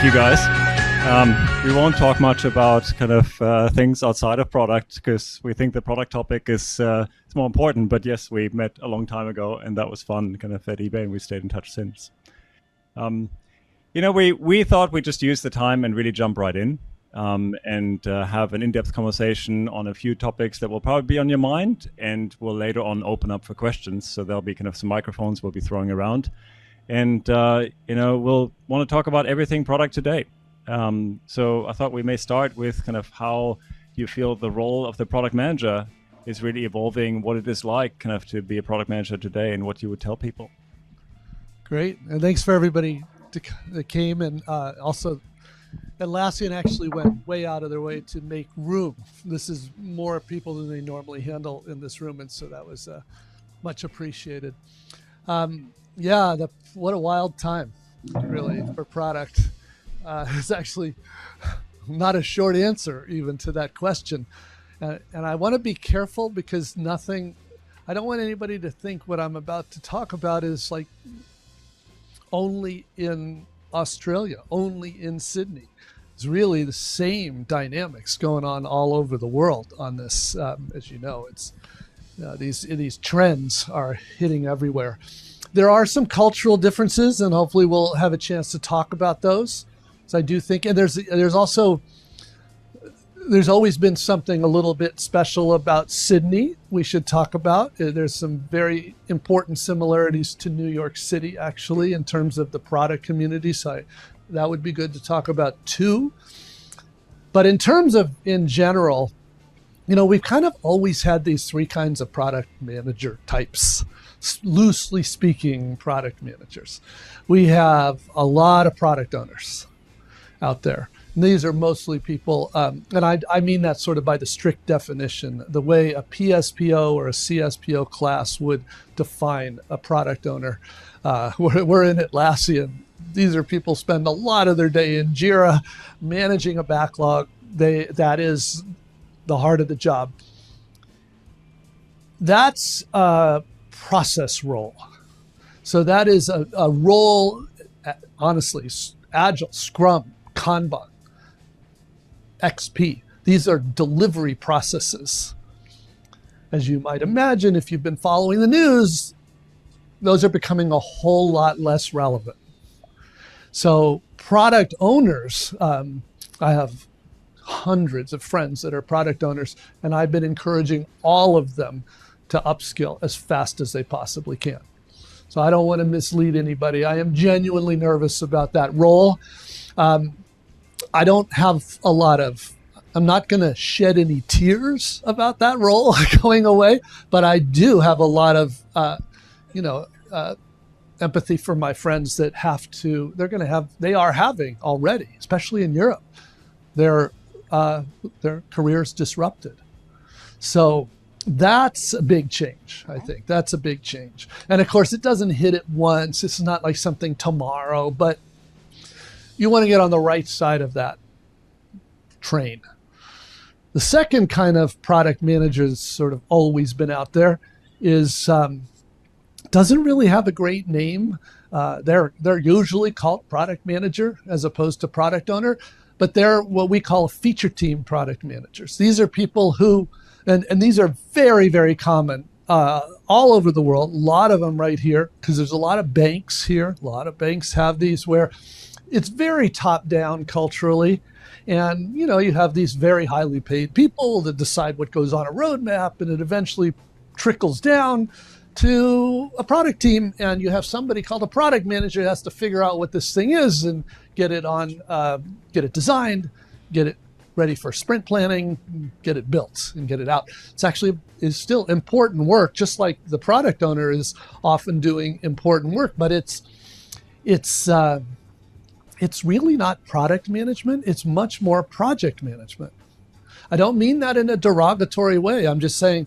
Thank you, guys. We won't talk much about kind of things outside of product because we think the product topic is it's more important. But yes, we met a long time ago, and that was fun, kind of at eBay, and we stayed in touch since. We thought we'd just use the time and really jump right in and have an in-depth conversation on a few topics that will probably be on your mind, and we'll later on open up for questions. So there'll be kind of some microphones we'll be throwing around. And, we'll want to talk about everything product today. So I thought we may start with kind of how you feel the role of the product manager is really evolving, what it is like kind of to be a product manager today, and what you would tell people. Great. And thanks for everybody that came. And also, Atlassian actually went way out of their way to make room. This is more people than they normally handle in this room. And so that was much appreciated. What a wild time, really, for product. It's actually not a short answer even to that question. And I want to be careful because I don't want anybody to think what I'm about to talk about is like only in Australia, only in Sydney. It's really the same dynamics going on all over the world on this. As you know, it's these trends are hitting everywhere. There are some cultural differences, and hopefully we'll have a chance to talk about those. So I do think, and there's always been something a little bit special about Sydney we should talk about. There's some very important similarities to New York City, actually, in terms of the product community. So that would be good to talk about too. But in terms of, in general, we've kind of always had these three kinds of product manager types. Loosely speaking, product managers. We have a lot of product owners out there. And these are mostly people, and I mean that sort of by the strict definition, the way a PSPO or a CSPO class would define a product owner. We're in Atlassian. These are people spend a lot of their day in Jira managing a backlog. That is the heart of the job. That's a process role. So that is a role, honestly, Agile, Scrum, Kanban, XP. These are delivery processes. As you might imagine, if you've been following the news, those are becoming a whole lot less relevant. So product owners, I have hundreds of friends that are product owners, and I've been encouraging all of them to upskill as fast as they possibly can. So I don't want to mislead anybody. I am genuinely nervous about that role. I don't have I'm not going to shed any tears about that role going away, but I do have a lot of, empathy for my friends that they are having already, especially in Europe, their careers disrupted. So that's a big change, I think. That's a big change. And of course, it doesn't hit it once. It's not like something tomorrow, but you want to get on the right side of that train. The second kind of product manager that's sort of always been out there is doesn't really have a great name. They're usually called product manager as opposed to product owner, but they're what we call feature team product managers. These are people who, and these are very, very common all over the world. A lot of them right here, because there's a lot of banks here. A lot of banks have these where it's very top down culturally. And, you have these very highly paid people that decide what goes on a roadmap, and it eventually trickles down to a product team. And you have somebody called a product manager who has to figure out what this thing is and get it designed, get it ready for sprint planning, get it built and get it out. It's actually is still important work, just like the product owner is often doing important work, but it's really not product management. It's much more project management. I don't mean that in a derogatory way. I'm just saying,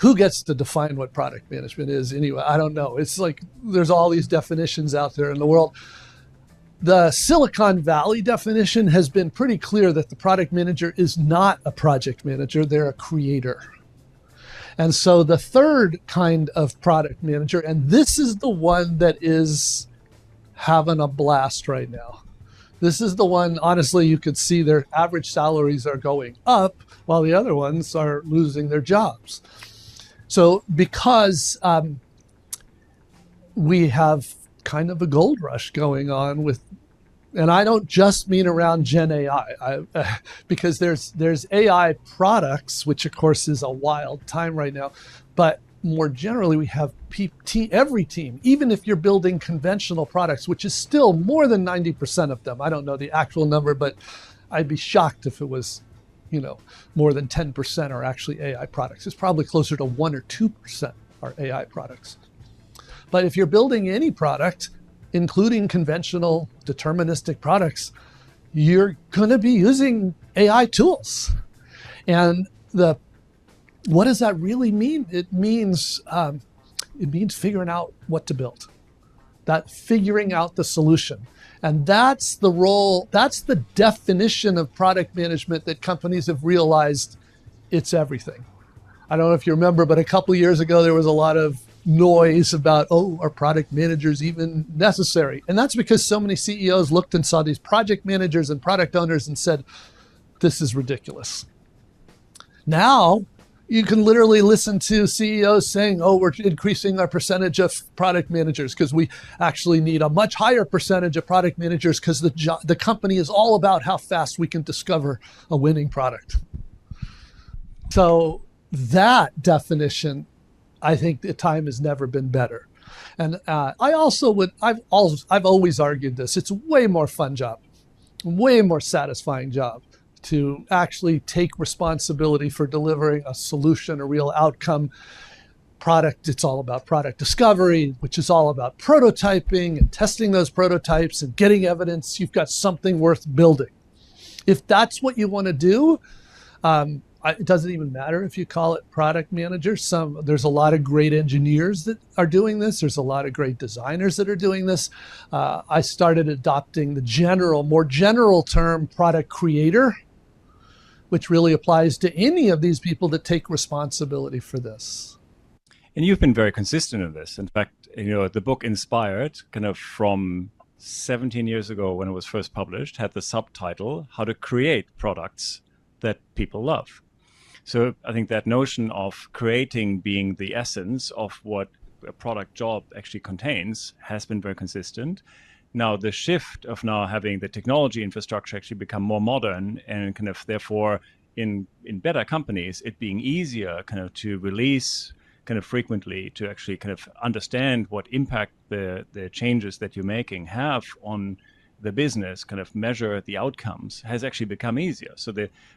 who gets to define what product management is anyway? I don't know. It's like there's all these definitions out there in the world. The Silicon Valley definition has been pretty clear that the product manager is not a project manager. They're a creator. And so the third kind of product manager, and this is the one that is having a blast right now, This is the one, honestly, you could see their average salaries are going up while the other ones are losing their jobs. So because we have kind of a gold rush going on with, and I don't just mean around Gen AI, because there's AI products, which of course is a wild time right now, but more generally, we have every team, even if you're building conventional products, which is still more than 90% of them. I don't know the actual number, but I'd be shocked if it was, more than 10% are actually AI products. It's probably closer to 1 or 2% are AI products. But if you're building any product, including conventional deterministic products, you're going to be using AI tools. And what does that really mean? It means figuring out what to build, that figuring out the solution. And that's the role, that's the definition of product management that companies have realized it's everything. I don't know if you remember, but a couple of years ago, there was a lot of noise about, are product managers even necessary? And that's because so many CEOs looked and saw these project managers and product owners and said, this is ridiculous. Now, you can literally listen to CEOs saying, we're increasing our percentage of product managers because we actually need a much higher percentage of product managers because the company is all about how fast we can discover a winning product. So that definition, I think the time has never been better. And I've always argued this. It's a way more fun job, way more satisfying job to actually take responsibility for delivering a solution, a real outcome product. It's all about product discovery, which is all about prototyping and testing those prototypes and getting evidence you've got something worth building. If that's what you want to do, it doesn't even matter if you call it product manager. There's a lot of great engineers that are doing this. There's a lot of great designers that are doing this. I started adopting the more general term product creator, which really applies to any of these people that take responsibility for this. And you've been very consistent in this. In fact, the book Inspired, kind of from 17 years ago when it was first published, had the subtitle, How to Create Products That People Love. So I think that notion of creating being the essence of what a product job actually contains has been very consistent. Now, the shift of now having the technology infrastructure actually become more modern and kind of therefore in better companies, it being easier kind of to release kind of frequently to actually kind of understand what impact the changes that you're making have on the business, kind of measure the outcomes, has actually become easier. So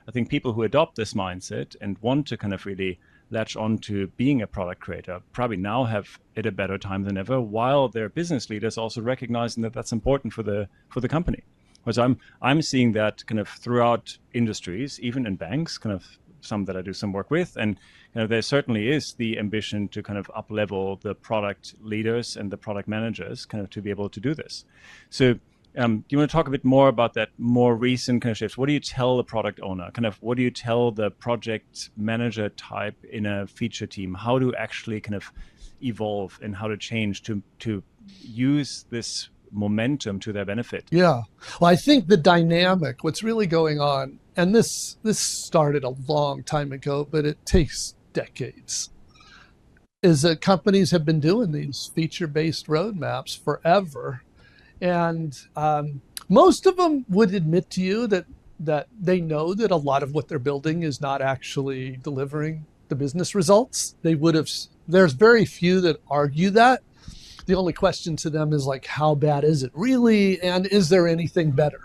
I think people who adopt this mindset and want to kind of really latch on to being a product creator probably now have it a better time than ever, while their business leaders also recognizing that that's important for the company. Because I'm seeing that kind of throughout industries, even in banks, kind of some that I do some work with, and there certainly is the ambition to kind of up-level the product leaders and the product managers kind of to be able to do this. So do you want to talk a bit more about that more recent kind of shifts? What do you tell the product owner? Kind of what do you tell the project manager type in a feature team? How to actually kind of evolve and how to change to use this momentum to their benefit? Yeah. Well, I think the dynamic, what's really going on, and this started a long time ago, but it takes decades, is that companies have been doing these feature-based roadmaps forever. And most of them would admit to you that they know that a lot of what they're building is not actually delivering the business results. There's very few that argue that. The only question to them is like, how bad is it really? And is there anything better?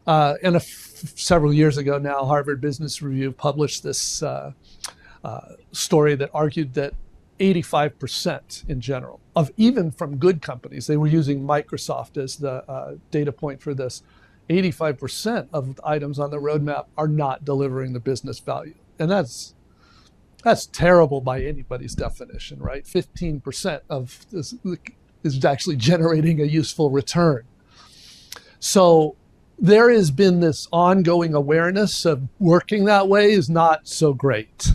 And several years ago now, Harvard Business Review published this story that argued that 85% in general of even from good companies, they were using Microsoft as the data point for this, 85% of the items on the roadmap are not delivering the business value. And that's terrible by anybody's definition, right? 15% of this is actually generating a useful return. So there has been this ongoing awareness of working that way is not so great.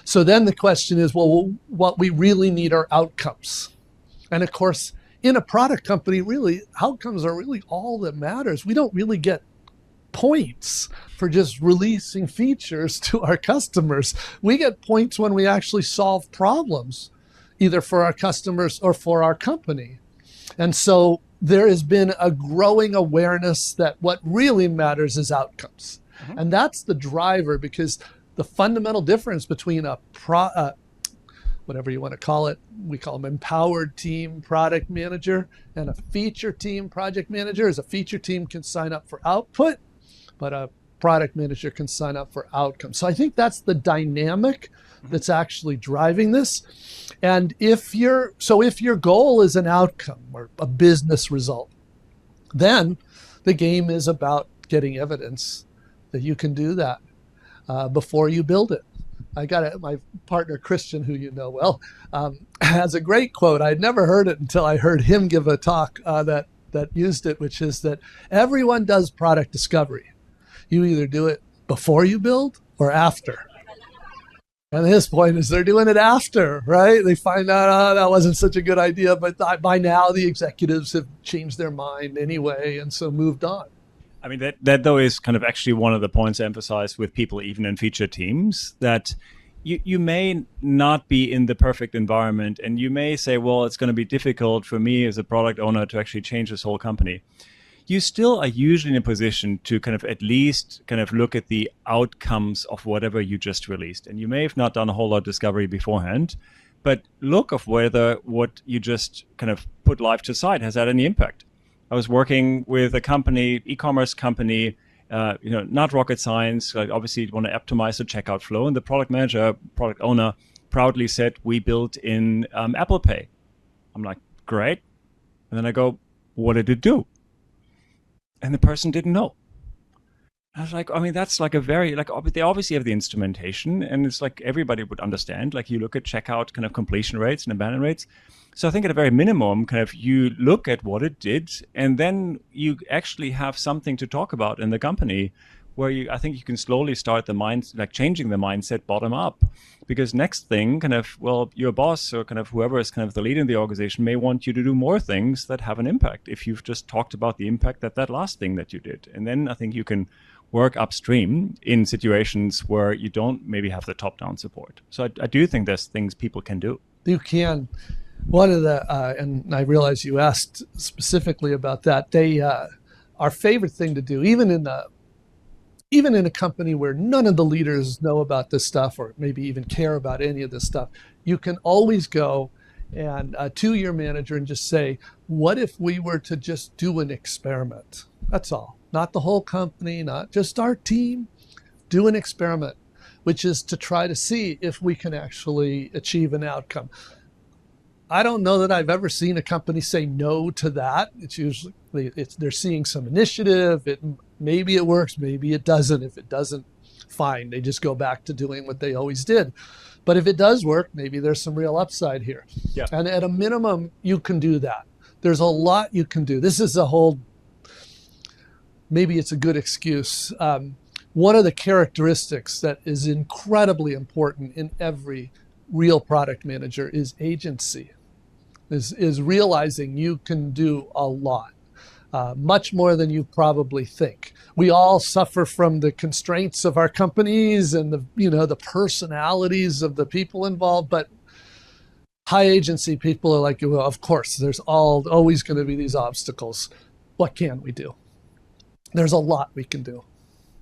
So then the question is, well, what we really need are outcomes. And of course, in a product company, really, outcomes are really all that matters. We don't really get points for just releasing features to our customers. We get points when we actually solve problems, either for our customers or for our company. And so there has been a growing awareness that what really matters is outcomes. Mm-hmm. And that's the driver, because the fundamental difference between a whatever you want to call it, we call them empowered team product manager, and a feature team project manager is a feature team can sign up for output, but a product manager can sign up for outcomes. So I think that's the dynamic that's actually driving this. And if your goal is an outcome or a business result, then the game is about getting evidence that you can do that before you build it. My partner Christian, who you know well, has a great quote. I'd never heard it until I heard him give a talk that used it, which is that everyone does product discovery. You either do it before you build or after. And his point is they're doing it after, right? They find out, oh, that wasn't such a good idea, but by now the executives have changed their mind anyway, and so moved on. I mean, that though is kind of actually one of the points emphasized with people, even in feature teams, that you may not be in the perfect environment, and you may say, well, it's going to be difficult for me as a product owner to actually change this whole company. You still are usually in a position to kind of at least kind of look at the outcomes of whatever you just released. And you may have not done a whole lot of discovery beforehand, but look of whether what you just kind of put live to site has had any impact. I was working with a company, e-commerce company, not rocket science. Like obviously, you want to optimize the checkout flow, and the product owner, proudly said, "We built in Apple Pay." I'm like, "Great," and then I go, "What did it do?" And the person didn't know. I was like, I mean, that's like a very, like, they obviously have the instrumentation, and it's like everybody would understand. Like you look at checkout kind of completion rates and abandon rates. So I think at a very minimum, kind of you look at what it did, and then you actually have something to talk about in the company where I think you can slowly start changing the mindset bottom up. Because next thing, kind of, well, your boss or kind of whoever is kind of the leader in the organization may want you to do more things that have an impact if you've just talked about the impact that last thing that you did. And then I think you can work upstream in situations where you don't maybe have the top-down support. So I do think there's things people can do. You can. One of the, and I realize you asked specifically about that, our favorite thing to do, even in a company where none of the leaders know about this stuff or maybe even care about any of this stuff, you can always go and to your manager and just say, what if we were to just do an experiment? That's all. Not the whole company, not just our team. Do an experiment, which is to try to see if we can actually achieve an outcome. I don't know that I've ever seen a company say no to that. It's usually they're seeing some initiative. Maybe it works, maybe it doesn't. If it doesn't, fine. They just go back to doing what they always did. But if it does work, maybe there's some real upside here. Yeah. And at a minimum, you can do that. There's a lot you can do. This is a whole, maybe it's a good excuse. One of the characteristics that is incredibly important in every real product manager is agency, is realizing you can do a lot, much more than you probably think. We all suffer from the constraints of our companies and the personalities of the people involved, but high agency people are like, well, of course, there's always going to be these obstacles. What can we do? There's a lot we can do.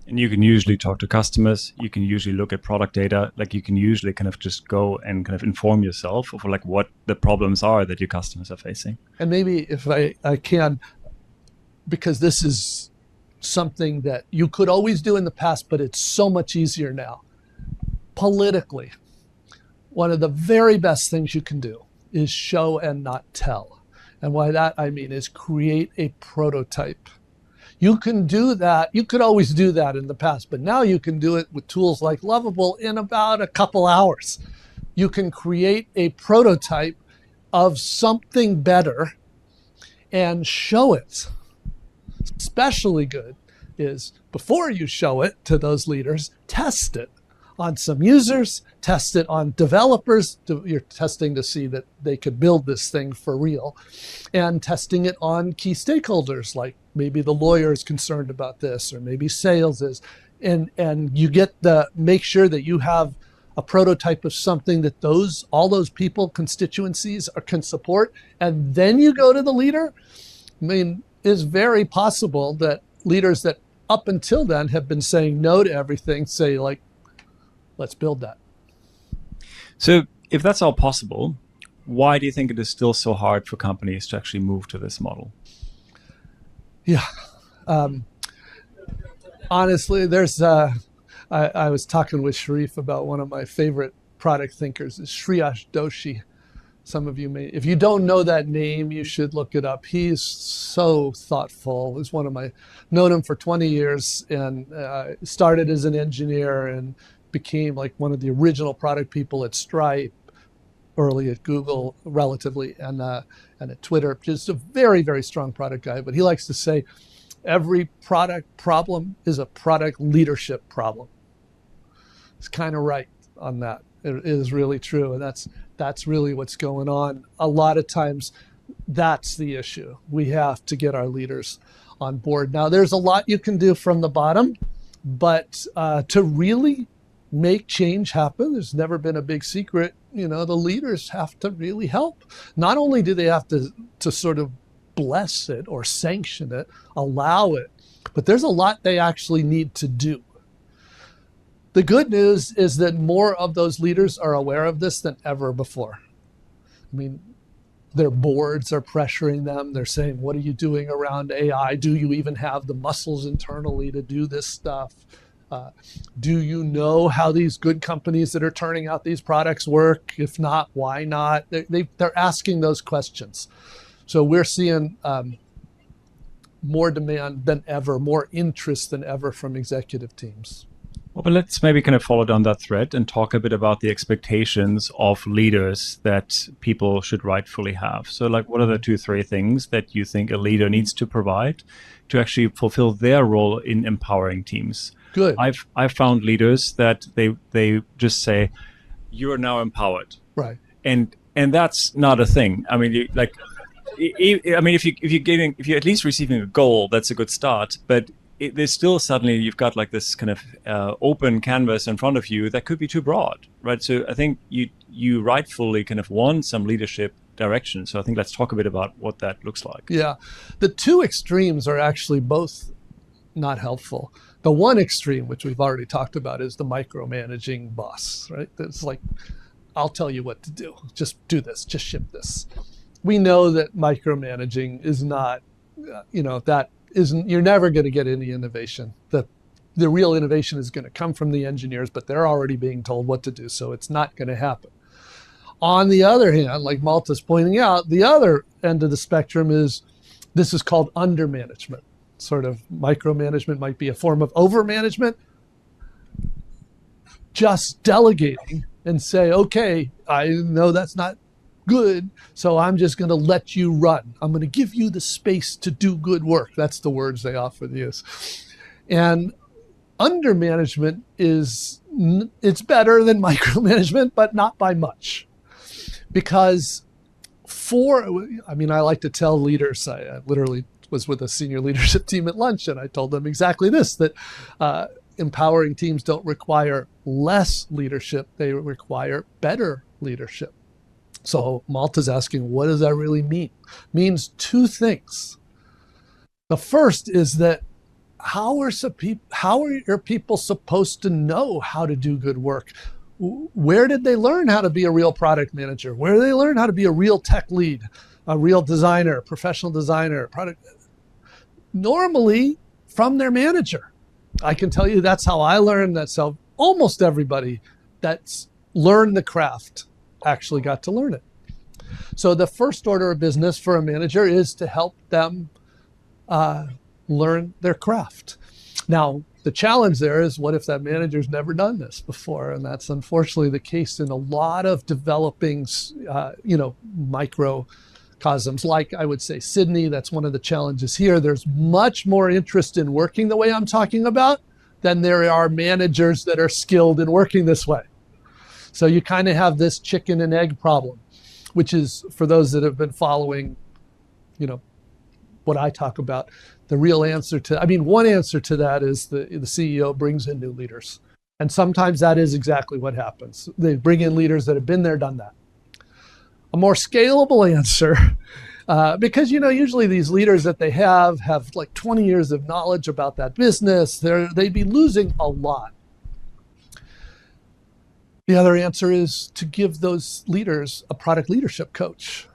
And you can usually talk to customers. You can usually look at product data. Like you can usually kind of just go and kind of inform yourself of like what the problems are that your customers are facing. And maybe if I can, because this is something that you could always do in the past, but it's so much easier now. Politically, one of the very best things you can do is show and not tell. And by that I mean is create a prototype. You can do that. You could always do that in the past, but now you can do it with tools like Lovable in about a couple hours. You can create a prototype of something better and show it. Especially good is before you show it to those leaders, test it on some users, test it on developers. You're testing to see that they could build this thing for real, and testing it on key stakeholders, like maybe the lawyer is concerned about this, or maybe sales is. And you make sure that you have a prototype of something that all those people, constituencies can support. And then you go to the leader. I mean, it's very possible that leaders that up until then have been saying no to everything, say like, let's build that. So if that's all possible, why do you think it is still so hard for companies to actually move to this model? Yeah. Honestly, I was talking with Sharif about one of my favorite product thinkers, is Shreyash Doshi. Some of you may, if you don't know that name, you should look it up. He's so thoughtful. He's known him for 20 years, and started as an engineer and became like one of the original product people at Stripe, early at Google, relatively, and at Twitter. Just a very, very strong product guy. But he likes to say, every product problem is a product leadership problem. It's kind of right on that. It is really true. And that's really what's going on. A lot of times that's the issue. We have to get our leaders on board. Now, there's a lot you can do from the bottom, but to really make change happen, there's never been a big secret. The leaders have to really help. Not only do they have to sort of bless it or sanction it, allow it, but there's a lot they actually need to do. The good news is that more of those leaders are aware of this than ever before. I mean, their boards are pressuring them. They're saying, what are you doing around AI? Do you even have the muscles internally to do this stuff? Do you know how these good companies that are turning out these products work? If not, why not? They're asking those questions. So we're seeing more demand than ever, more interest than ever from executive teams. Well, but let's maybe kind of follow down that thread and talk a bit about the expectations of leaders that people should rightfully have. So like, what are the 2-3 things that you think a leader needs to provide to actually fulfill their role in empowering teams? Good. I've found leaders that they just say, you are now empowered. Right. And that's not a thing. I mean, if you're at least receiving a goal, that's a good start. But there's still suddenly you've got like this kind of open canvas in front of you that could be too broad, right? So I think you rightfully kind of want some leadership direction. So I think let's talk a bit about what that looks like. Yeah, the two extremes are actually both not helpful. The one extreme, which we've already talked about, is the micromanaging boss, right? That's like, I'll tell you what to do. Just do this, just ship this. We know that micromanaging is not, that isn't, you're never going to get any innovation. The real innovation is going to come from the engineers, but they're already being told what to do, so it's not going to happen. On the other hand, like Malte's pointing out, the other end of the spectrum is called undermanagement. Sort of micromanagement might be a form of overmanagement. Just delegating and say, okay, I know that's not good, so I'm just going to let you run. I'm going to give you the space to do good work. That's the words they often use. And undermanagement it's better than micromanagement, but not by much. Because I like to tell leaders, I literally was with a senior leadership team at lunch, and I told them exactly this, that empowering teams don't require less leadership, they require better leadership. So Malte's asking, what does that really mean? It means two things. The first is that how are your people supposed to know how to do good work? Where did they learn how to be a real product manager? Where did they learn how to be a real tech lead, a real designer, professional designer, product? Normally from their manager. I can tell you that's how I learned. That's how almost everybody that's learned the craft actually got to learn it. So the first order of business for a manager is to help them learn their craft. Now, the challenge there is, what if that manager's never done this before? And that's unfortunately the case in a lot of developing, microcosms, like I would say Sydney. That's one of the challenges here. There's much more interest in working the way I'm talking about than there are managers that are skilled in working this way. So you kind of have this chicken and egg problem, which is, for those that have been following, what I talk about, the real answer to, one answer to that is the CEO brings in new leaders. And sometimes that is exactly what happens. They bring in leaders that have been there, done that. A more scalable answer, because, usually these leaders that they have like 20 years of knowledge about that business, they'd be losing a lot. The other answer is to give those leaders a product leadership coach.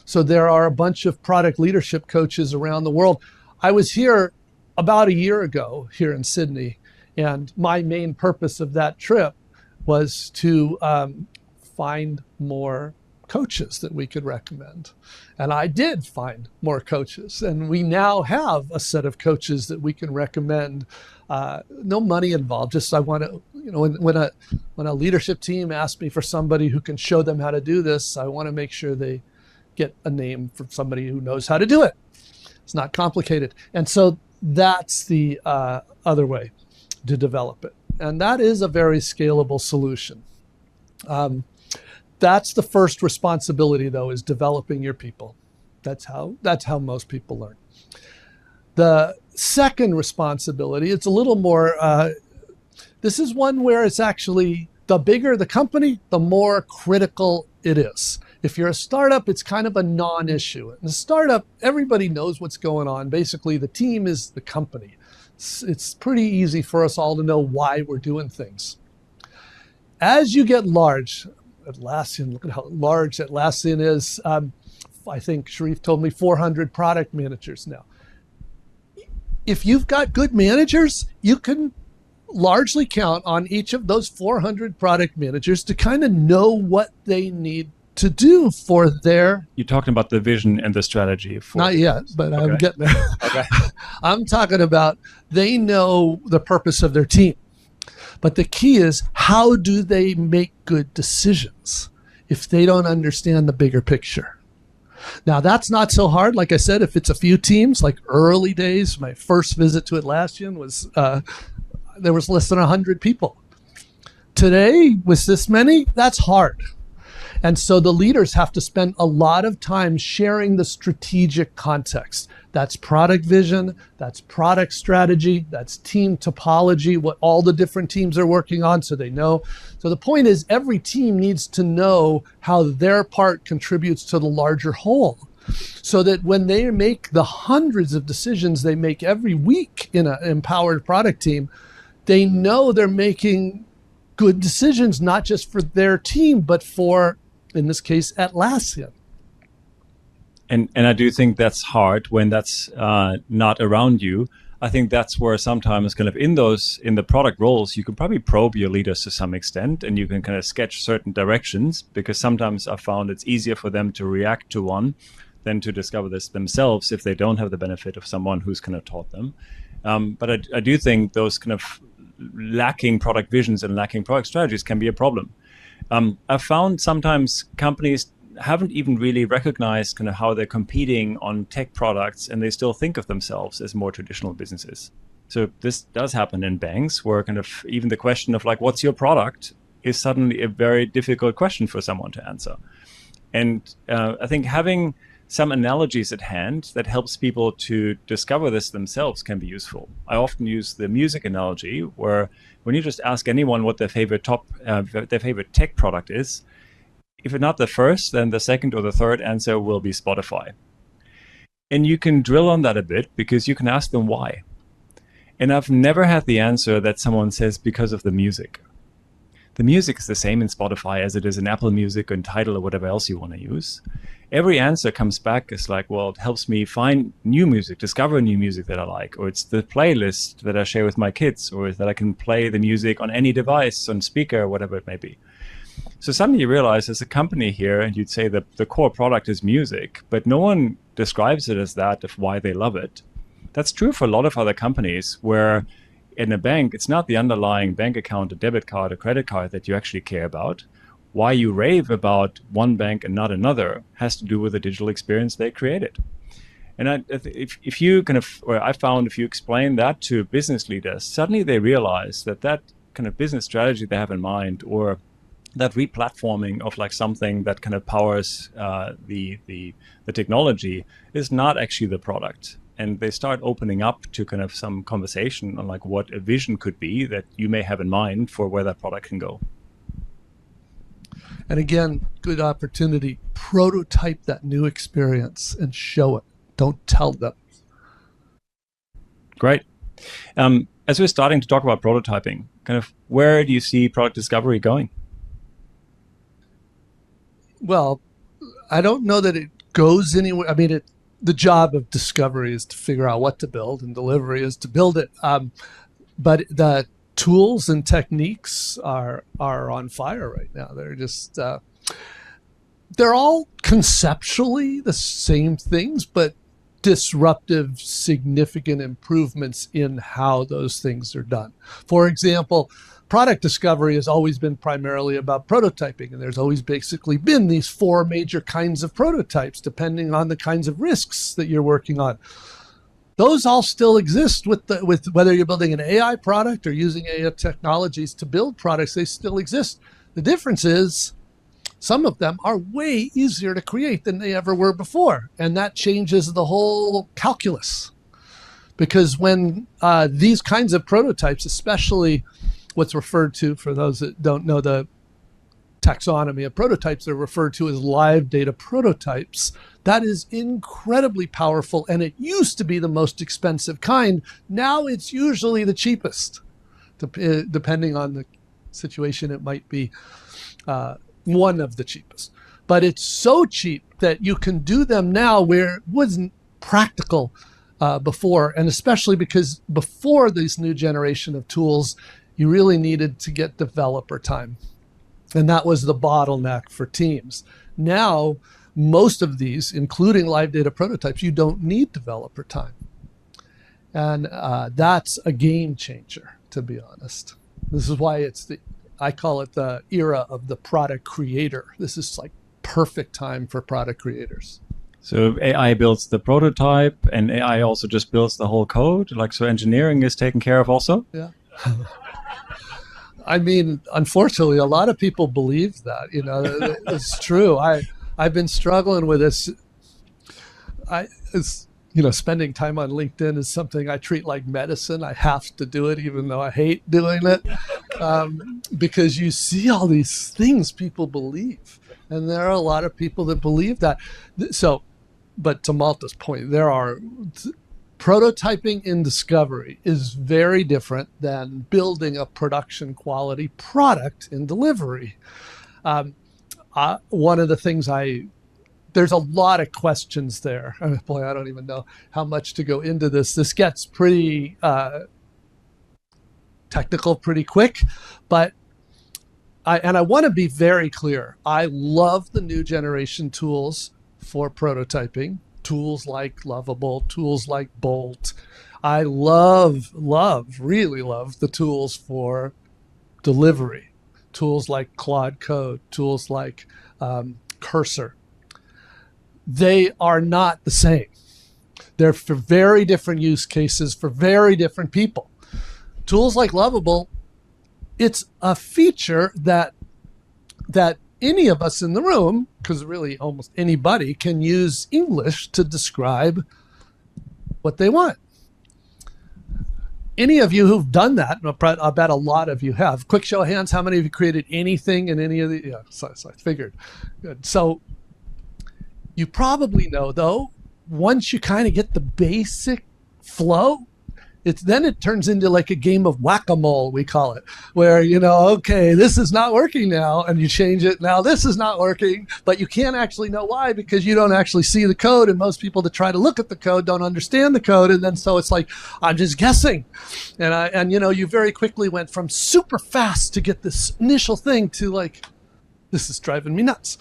So there are a bunch of product leadership coaches around the world. I was here about a year ago here in Sydney, and my main purpose of that trip was to find more coaches that we could recommend. And I did find more coaches, and we now have a set of coaches that we can recommend. No money involved, just I want to, when a leadership team asks me for somebody who can show them how to do this, I want to make sure they get a name from somebody who knows how to do it. It's not complicated. And so that's the other way to develop it. And that is a very scalable solution. That's the first responsibility, though, is developing your people. That's how most people learn. The second responsibility, it's a little more, this is one where it's actually, the bigger the company, the more critical it is. If you're a startup, it's kind of a non-issue. In a startup, everybody knows what's going on. Basically, the team is the company. It's pretty easy for us all to know why we're doing things. As you get large, Atlassian, look at how large Atlassian is. I think Sharif told me 400 product managers now. If you've got good managers, you can largely count on each of those 400 product managers to kind of know what they need to do for their... You're talking about the vision and the strategy. Not yet, but okay. I'm getting there. Okay. I'm talking about they know the purpose of their team. But the key is, how do they make good decisions if they don't understand the bigger picture? Now, that's not so hard. Like I said, if it's a few teams, like early days, my first visit to Atlassian was, there was less than 100 people. Today, with this many, that's hard. And so the leaders have to spend a lot of time sharing the strategic context. That's product vision, that's product strategy, that's team topology, what all the different teams are working on so they know. So the point is, every team needs to know how their part contributes to the larger whole, so that when they make the hundreds of decisions they make every week in an empowered product team, they know they're making good decisions, not just for their team, but for, in this case, Atlassian. And I do think that's hard when that's not around you. I think that's where sometimes kind of in the product roles, you can probably probe your leaders to some extent, and you can kind of sketch certain directions, because sometimes I found it's easier for them to react to one than to discover this themselves if they don't have the benefit of someone who's kind of taught them. But I do think those kind of lacking product visions and lacking product strategies can be a problem. I've found sometimes companies haven't even really recognized kind of how they're competing on tech products, and they still think of themselves as more traditional businesses. So this does happen in banks, where kind of even the question of like, what's your product, is suddenly a very difficult question for someone to answer. And I think having some analogies at hand that helps people to discover this themselves can be useful. I often use the music analogy, where when you just ask anyone what their favorite tech product is, if it's not the first, then the second or the third answer will be Spotify. And you can drill on that a bit, because you can ask them why. And I've never had the answer that someone says because of the music. The music is the same in Spotify as it is in Apple Music and Tidal or whatever else you want to use. Every answer comes back as like, well, it helps me find new music, discover new music that I like, or it's the playlist that I share with my kids, or that I can play the music on any device, on speaker, whatever it may be. So suddenly you realize as a company here, and you'd say that the core product is music, but no one describes it as that of why they love it. That's true for a lot of other companies, where in a bank, it's not the underlying bank account, a debit card, a credit card that you actually care about. Why you rave about one bank and not another has to do with the digital experience they created. And if you kind of, or I found if you explain that to business leaders, suddenly they realize that that kind of business strategy they have in mind, or that replatforming of like something that kind of powers the technology, is not actually the product. And they start opening up to kind of some conversation on like what a vision could be that you may have in mind for where that product can go. And again, good opportunity. Prototype that new experience and show it. Don't tell them. Great. As we're starting to talk about prototyping, kind of where do you see product discovery going? Well, I don't know that it goes anywhere. I mean, the job of discovery is to figure out what to build, and delivery is to build it. But the tools and techniques are on fire right now. They're just they're all conceptually the same things, but disruptive, significant improvements in how those things are done. For example, product discovery has always been primarily about prototyping, and there's always basically been these 4 major kinds of prototypes, depending on the kinds of risks that you're working on. Those all still exist with whether you're building an AI product or using AI technologies to build products. They still exist. The difference is some of them are way easier to create than they ever were before, and that changes the whole calculus. Because when these kinds of prototypes, especially what's referred to, for those that don't know the taxonomy of prototypes, they're referred to as live data prototypes. That is incredibly powerful, and it used to be the most expensive kind. Now it's usually the cheapest. Depending on the situation, it might be one of the cheapest. But it's so cheap that you can do them now where it wasn't practical before, and especially because before this new generation of tools, you really needed to get developer time. And that was the bottleneck for teams. Now, most of these, including live data prototypes, you don't need developer time. And that's a game changer, to be honest. This is why I call it the era of the product creator. This is like perfect time for product creators. So AI builds the prototype, and AI also just builds the whole code? Like, so engineering is taken care of also? Yeah. I mean, unfortunately, a lot of people believe that, it's true. I've been struggling with this. Spending time on LinkedIn is something I treat like medicine. I have to do it, even though I hate doing it, because you see all these things people believe. And there are a lot of people that believe that. So, but to Malte's point, prototyping in discovery is very different than building a production quality product in delivery. One of the things there's a lot of questions there. Boy, I don't even know how much to go into this. This gets pretty technical pretty quick, but I want to be very clear. I love the new generation tools for prototyping. Tools like Lovable, tools like Bolt. I really love the tools for delivery. Tools like Claude Code, tools like Cursor. They are not the same. They're for very different use cases for very different people. Tools like Lovable, it's a feature that any of us in the room, because really almost anybody, can use English to describe what they want. Any of you who've done that, I bet a lot of you have. Quick show of hands, how many of you created anything in any of the, yeah, so I figured. Good. So you probably know, though, once you kind of get the basic flow, then it turns into like a game of whack-a-mole, we call it, where, okay, this is not working now, and you change it. Now this is not working, but you can't actually know why, because you don't actually see the code, and most people that try to look at the code don't understand the code, and then so it's like, I'm just guessing. And you very quickly went from super fast to get this initial thing to like, this is driving me nuts.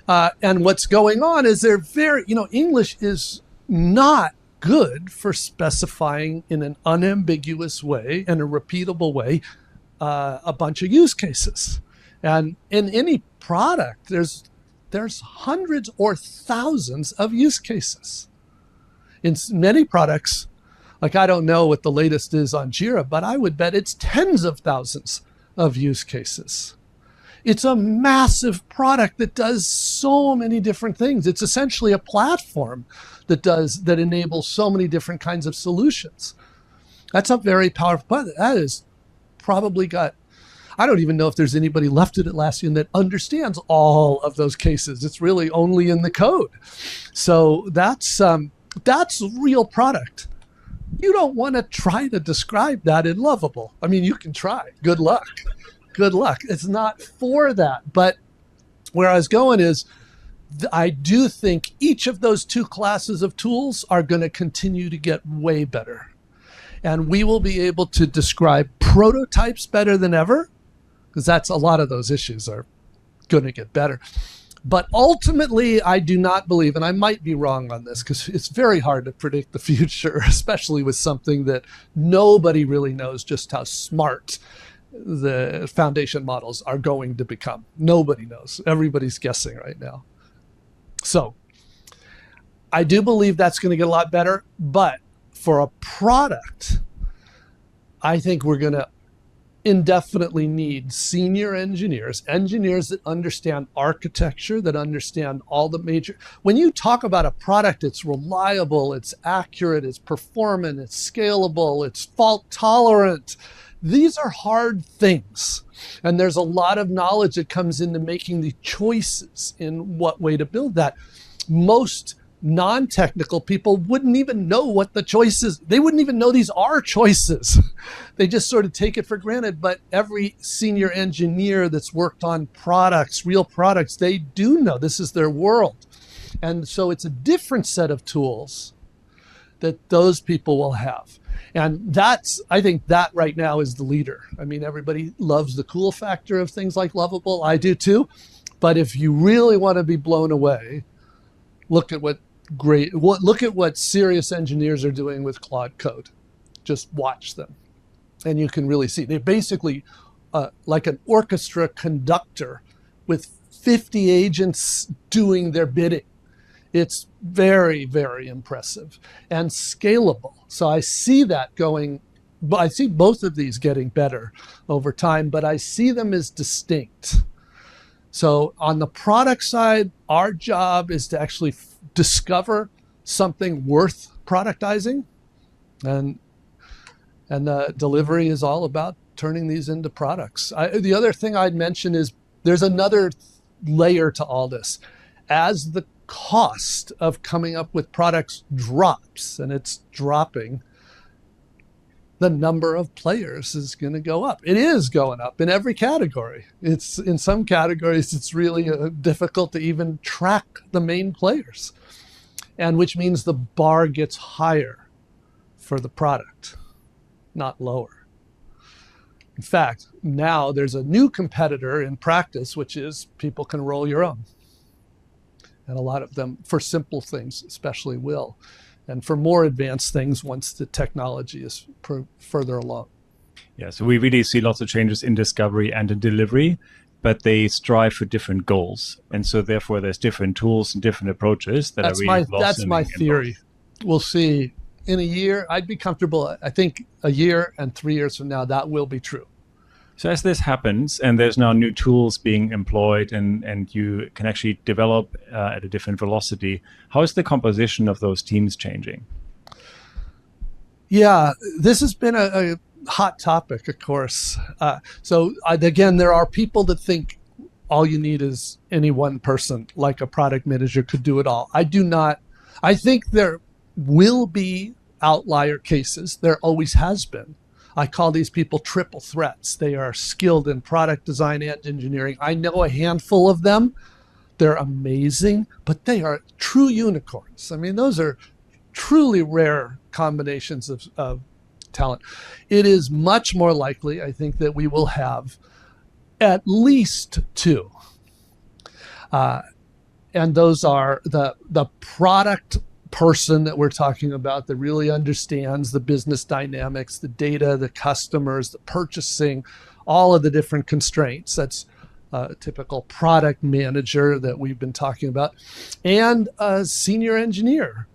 And what's going on is English is not good for specifying in an unambiguous way and a repeatable way a bunch of use cases. And in any product, there's hundreds or thousands of use cases. In many products, like I don't know what the latest is on Jira, but I would bet it's tens of thousands of use cases. It's a massive product that does so many different things. It's essentially a platform that enables so many different kinds of solutions. That's a very powerful product. That is probably got, I don't even know if there's anybody left at Atlassian that understands all of those cases. It's really only in the code. So that's real product. You don't want to try to describe that in Lovable. I mean, you can try. Good luck. Good luck. It's not for that. But where I was going is, I do think each of those two classes of tools are going to continue to get way better. And we will be able to describe prototypes better than ever, because that's a lot of those issues are going to get better. But ultimately, I do not believe, and I might be wrong on this, because it's very hard to predict the future, especially with something that nobody really knows just how smart the foundation models are going to become. Nobody knows. Everybody's guessing right now. So I do believe that's going to get a lot better. But for a product, I think we're going to indefinitely need senior engineers that understand architecture, that understand all the major. When you talk about a product, it's reliable, it's accurate, it's performant, it's scalable, it's fault tolerant. These are hard things. And there's a lot of knowledge that comes into making the choices in what way to build that. Most non-technical people wouldn't even know what the choices, they wouldn't even know these are choices. They just sort of take it for granted. But every senior engineer that's worked on products, real products, they do know this is their world. And so it's a different set of tools that those people will have. And I think that right now is the leader. I mean, everybody loves the cool factor of things like Lovable. I do too. But if you really want to be blown away, look at what serious engineers are doing with Claude Code. Just watch them. And you can really see. They're basically like an orchestra conductor with 50 agents doing their bidding. It's very, very impressive and scalable. So I see that going, I see both of these getting better over time, but I see them as distinct. So on the product side, our job is to actually discover something worth productizing. And the delivery is all about turning these into products. The other thing I'd mention is there's another layer to all this. As the cost of coming up with products drops, and it's dropping, the number of players is going to go up. It is going up in every category. It's in some categories, it's really difficult to even track the main players, and which means the bar gets higher for the product, not lower. In fact, now there's a new competitor in practice, which is people can roll your own. And a lot of them, for simple things especially, will. And for more advanced things, once the technology is further along. Yeah, so we really see lots of changes in discovery and in delivery, but they strive for different goals. And so therefore there's different tools and different approaches that are really That's my theory. We'll see. In a year, I'd be comfortable. I think a year and 3 years from now, that will be true. So as this happens, and there's now new tools being employed, and you can actually develop at a different velocity, how is the composition of those teams changing? Yeah, this has been a hot topic, of course. So again, there are people that think all you need is any one person, like a product manager could do it all. I do not. I think there will be outlier cases. There always has been. I call these people triple threats. They are skilled in product design and engineering. I know a handful of them. They're amazing, but they are true unicorns. I mean, those are truly rare combinations of talent. It is much more likely, I think, that we will have at least two. And those are the product person that we're talking about that really understands the business dynamics, the data, the customers, the purchasing, all of the different constraints. That's a typical product manager that we've been talking about, and a senior engineer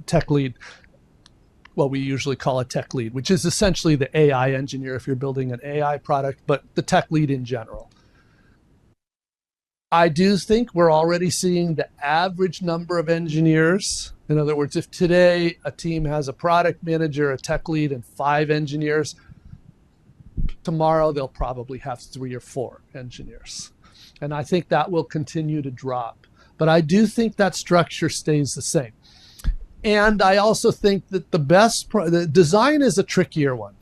tech lead. Well, we usually call a tech lead, which is essentially the AI engineer if you're building an AI product, but the tech lead in general. I do think we're already seeing the average number of engineers. In other words, if today a team has a product manager, a tech lead, and 5 engineers, tomorrow they'll probably have 3 or 4 engineers. And I think that will continue to drop. But I do think that structure stays the same. And I also think that the design is a trickier one,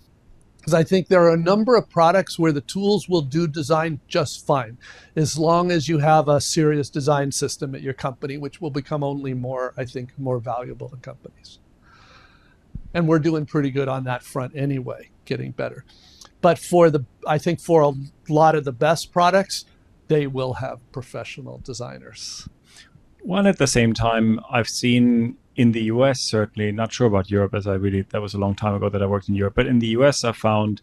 because I think there are a number of products where the tools will do design just fine, as long as you have a serious design system at your company, which will become only more, I think, more valuable to companies. And we're doing pretty good on that front anyway, getting better. But I think for a lot of the best products, they will have professional designers. Well, at the same time, I've seen in the US, certainly, not sure about Europe, that was a long time ago that I worked in Europe, but in the US, I found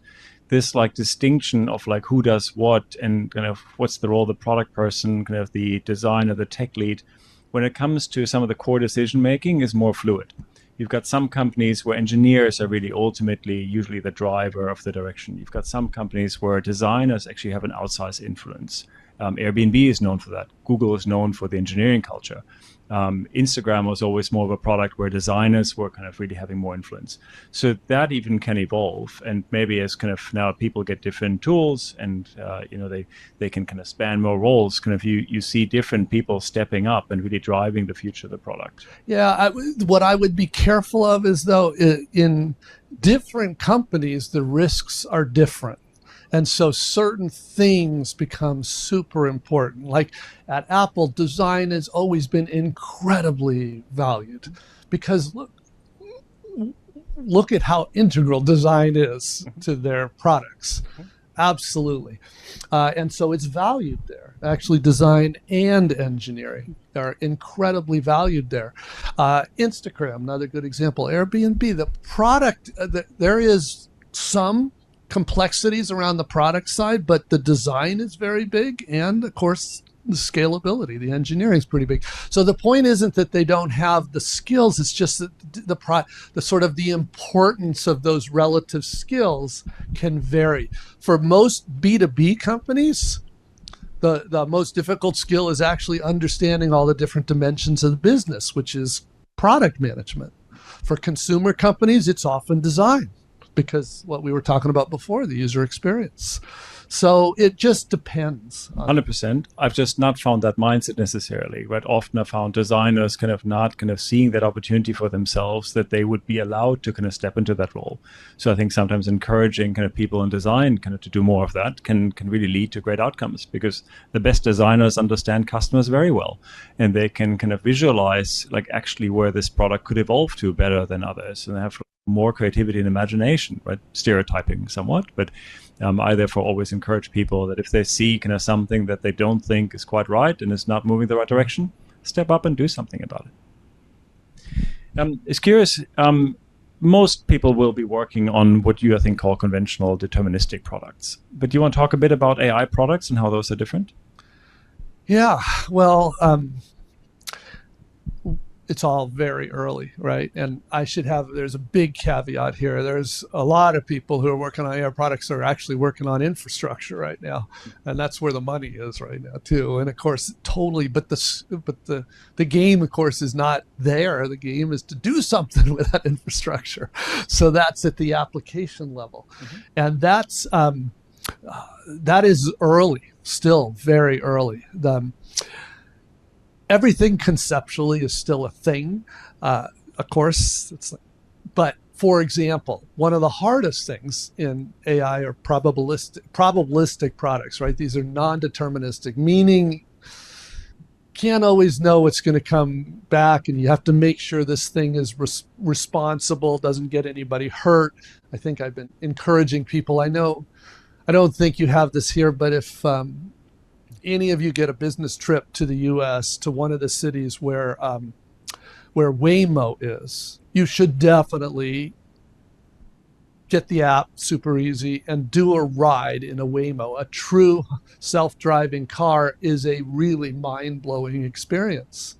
this like distinction of like who does what and kind of what's the role of the product person, kind of the designer, the tech lead, when it comes to some of the core decision making is more fluid. You've got some companies where engineers are really ultimately usually the driver of the direction. You've got some companies where designers actually have an outsized influence. Airbnb is known for that. Google is known for the engineering culture. Instagram was always more of a product where designers were kind of really having more influence. So that even can evolve. And maybe as kind of now people get different tools and, they can kind of span more roles, kind of you see different people stepping up and really driving the future of the product. Yeah, what I would be careful of is, though, in different companies, the risks are different. And so certain things become super important. Like at Apple, design has always been incredibly valued because look at how integral design is to their products. Absolutely. And so it's valued there. Actually, design and engineering are incredibly valued there. Instagram, another good example. Airbnb, the product, there is some complexities around the product side, but the design is very big, and of course the scalability, the engineering is pretty big. So the point isn't that they don't have the skills, it's just that the sort of the importance of those relative skills can vary. For most B2B companies, the most difficult skill is actually understanding all the different dimensions of the business, which is product management. For consumer companies, it's often design, because what we were talking about before, the user experience. So it just depends. 100%. I've just not found that mindset necessarily, right? Often I found designers kind of not kind of seeing that opportunity for themselves, that they would be allowed to kind of step into that role. So I think sometimes encouraging kind of people in design kind of to do more of that can really lead to great outcomes, because the best designers understand customers very well, and they can kind of visualize like actually where this product could evolve to better than others, and they have more creativity and imagination, right? Stereotyping somewhat, but I therefore always encourage people that if they see kind of something that they don't think is quite right and is not moving the right direction, step up and do something about it. It's curious, most people will be working on what you, I think, call conventional deterministic products. But do you want to talk a bit about AI products and how those are different? Yeah, well, it's all very early, right? And there's a big caveat here. There's a lot of people who are working on AI products that are actually working on infrastructure right now. And that's where the money is right now too. And of course, totally, but the game, of course, is not there. The game is to do something with that infrastructure. So that's at the application level. And that is early, still very early. Everything conceptually is still a thing, of course. But for example, one of the hardest things in AI are probabilistic products, right? These are non-deterministic, meaning can't always know what's going to come back, and you have to make sure this thing is responsible, doesn't get anybody hurt. I think I've been encouraging people. I don't think you have this here, but if any of you get a business trip to the U.S. to one of the cities where Waymo is, you should definitely get the app super easy and do a ride in a Waymo. A true self-driving car is a really mind-blowing experience.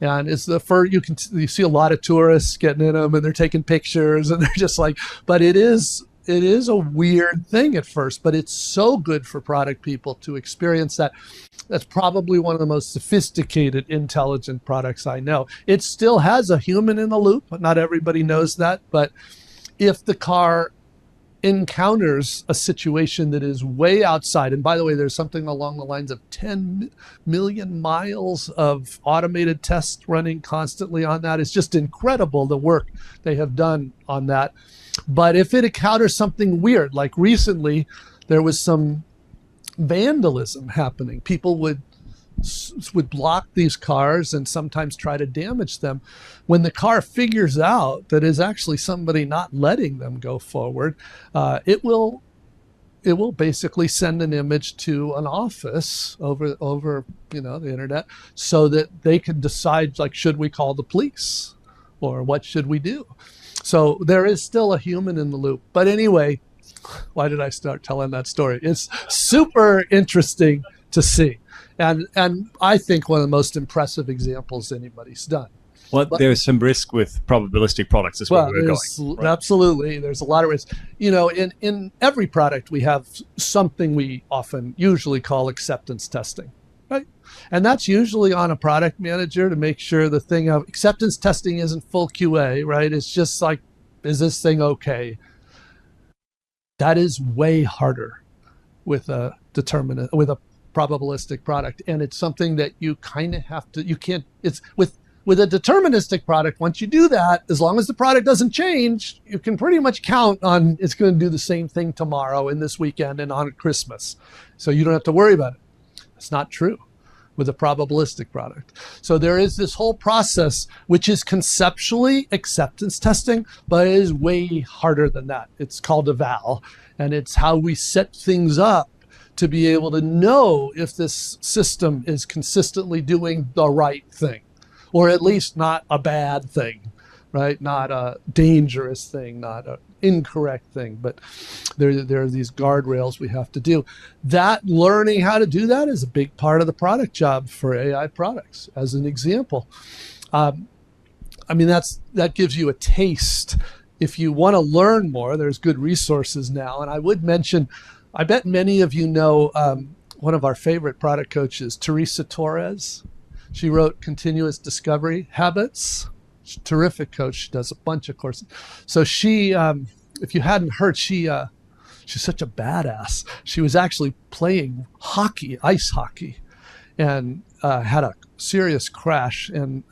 And it's the first, you see a lot of tourists getting in them and they're taking pictures and they're just like, but it is a weird thing at first, but it's so good for product people to experience that. That's probably one of the most sophisticated, intelligent products I know. It still has a human in the loop, but not everybody knows that. But if the car encounters a situation that is way outside, and by the way, there's something along the lines of 10 million miles of automated tests running constantly on that. It's just incredible the work they have done on that. But if it encounters something weird, like recently, there was some vandalism happening. People would block these cars and sometimes try to damage them. When the car figures out that is actually somebody not letting them go forward, it will basically send an image to an office over the internet, so that they can decide, like, should we call the police or what should we do? So there is still a human in the loop. But anyway, why did I start telling that story? It's super interesting to see. And I think one of the most impressive examples anybody's done. Well, there's some risk with probabilistic products as well. We're going, right? Absolutely. There's a lot of risk. In every product, we have something we usually call acceptance testing, right? And that's usually on a product manager to make sure the thing of acceptance testing isn't full QA, right? It's just like, is this thing okay? That is way harder with a probabilistic product, and it's something that you kind of have to, you can't, it's with a deterministic product. Once you do that, as long as the product doesn't change, you can pretty much count on it's going to do the same thing tomorrow and this weekend and on Christmas, so you don't have to worry about it. It's not true with a probabilistic product. So there is this whole process which is conceptually acceptance testing, but it is way harder than that. It's called eval, and it's how we set things up to be able to know if this system is consistently doing the right thing, or at least not a bad thing, right? Not a dangerous thing, not an incorrect thing, but there are these guardrails we have to do. That learning how to do that is a big part of the product job for AI products, as an example. That gives you a taste. If you want to learn more, there's good resources now. And I would mention, I bet many of you know one of our favorite product coaches, Teresa Torres. She wrote Continuous Discovery Habits. She's a terrific coach. She does a bunch of courses. So she, if you hadn't heard, she's such a badass. She was actually playing hockey, ice hockey, and had a serious crash and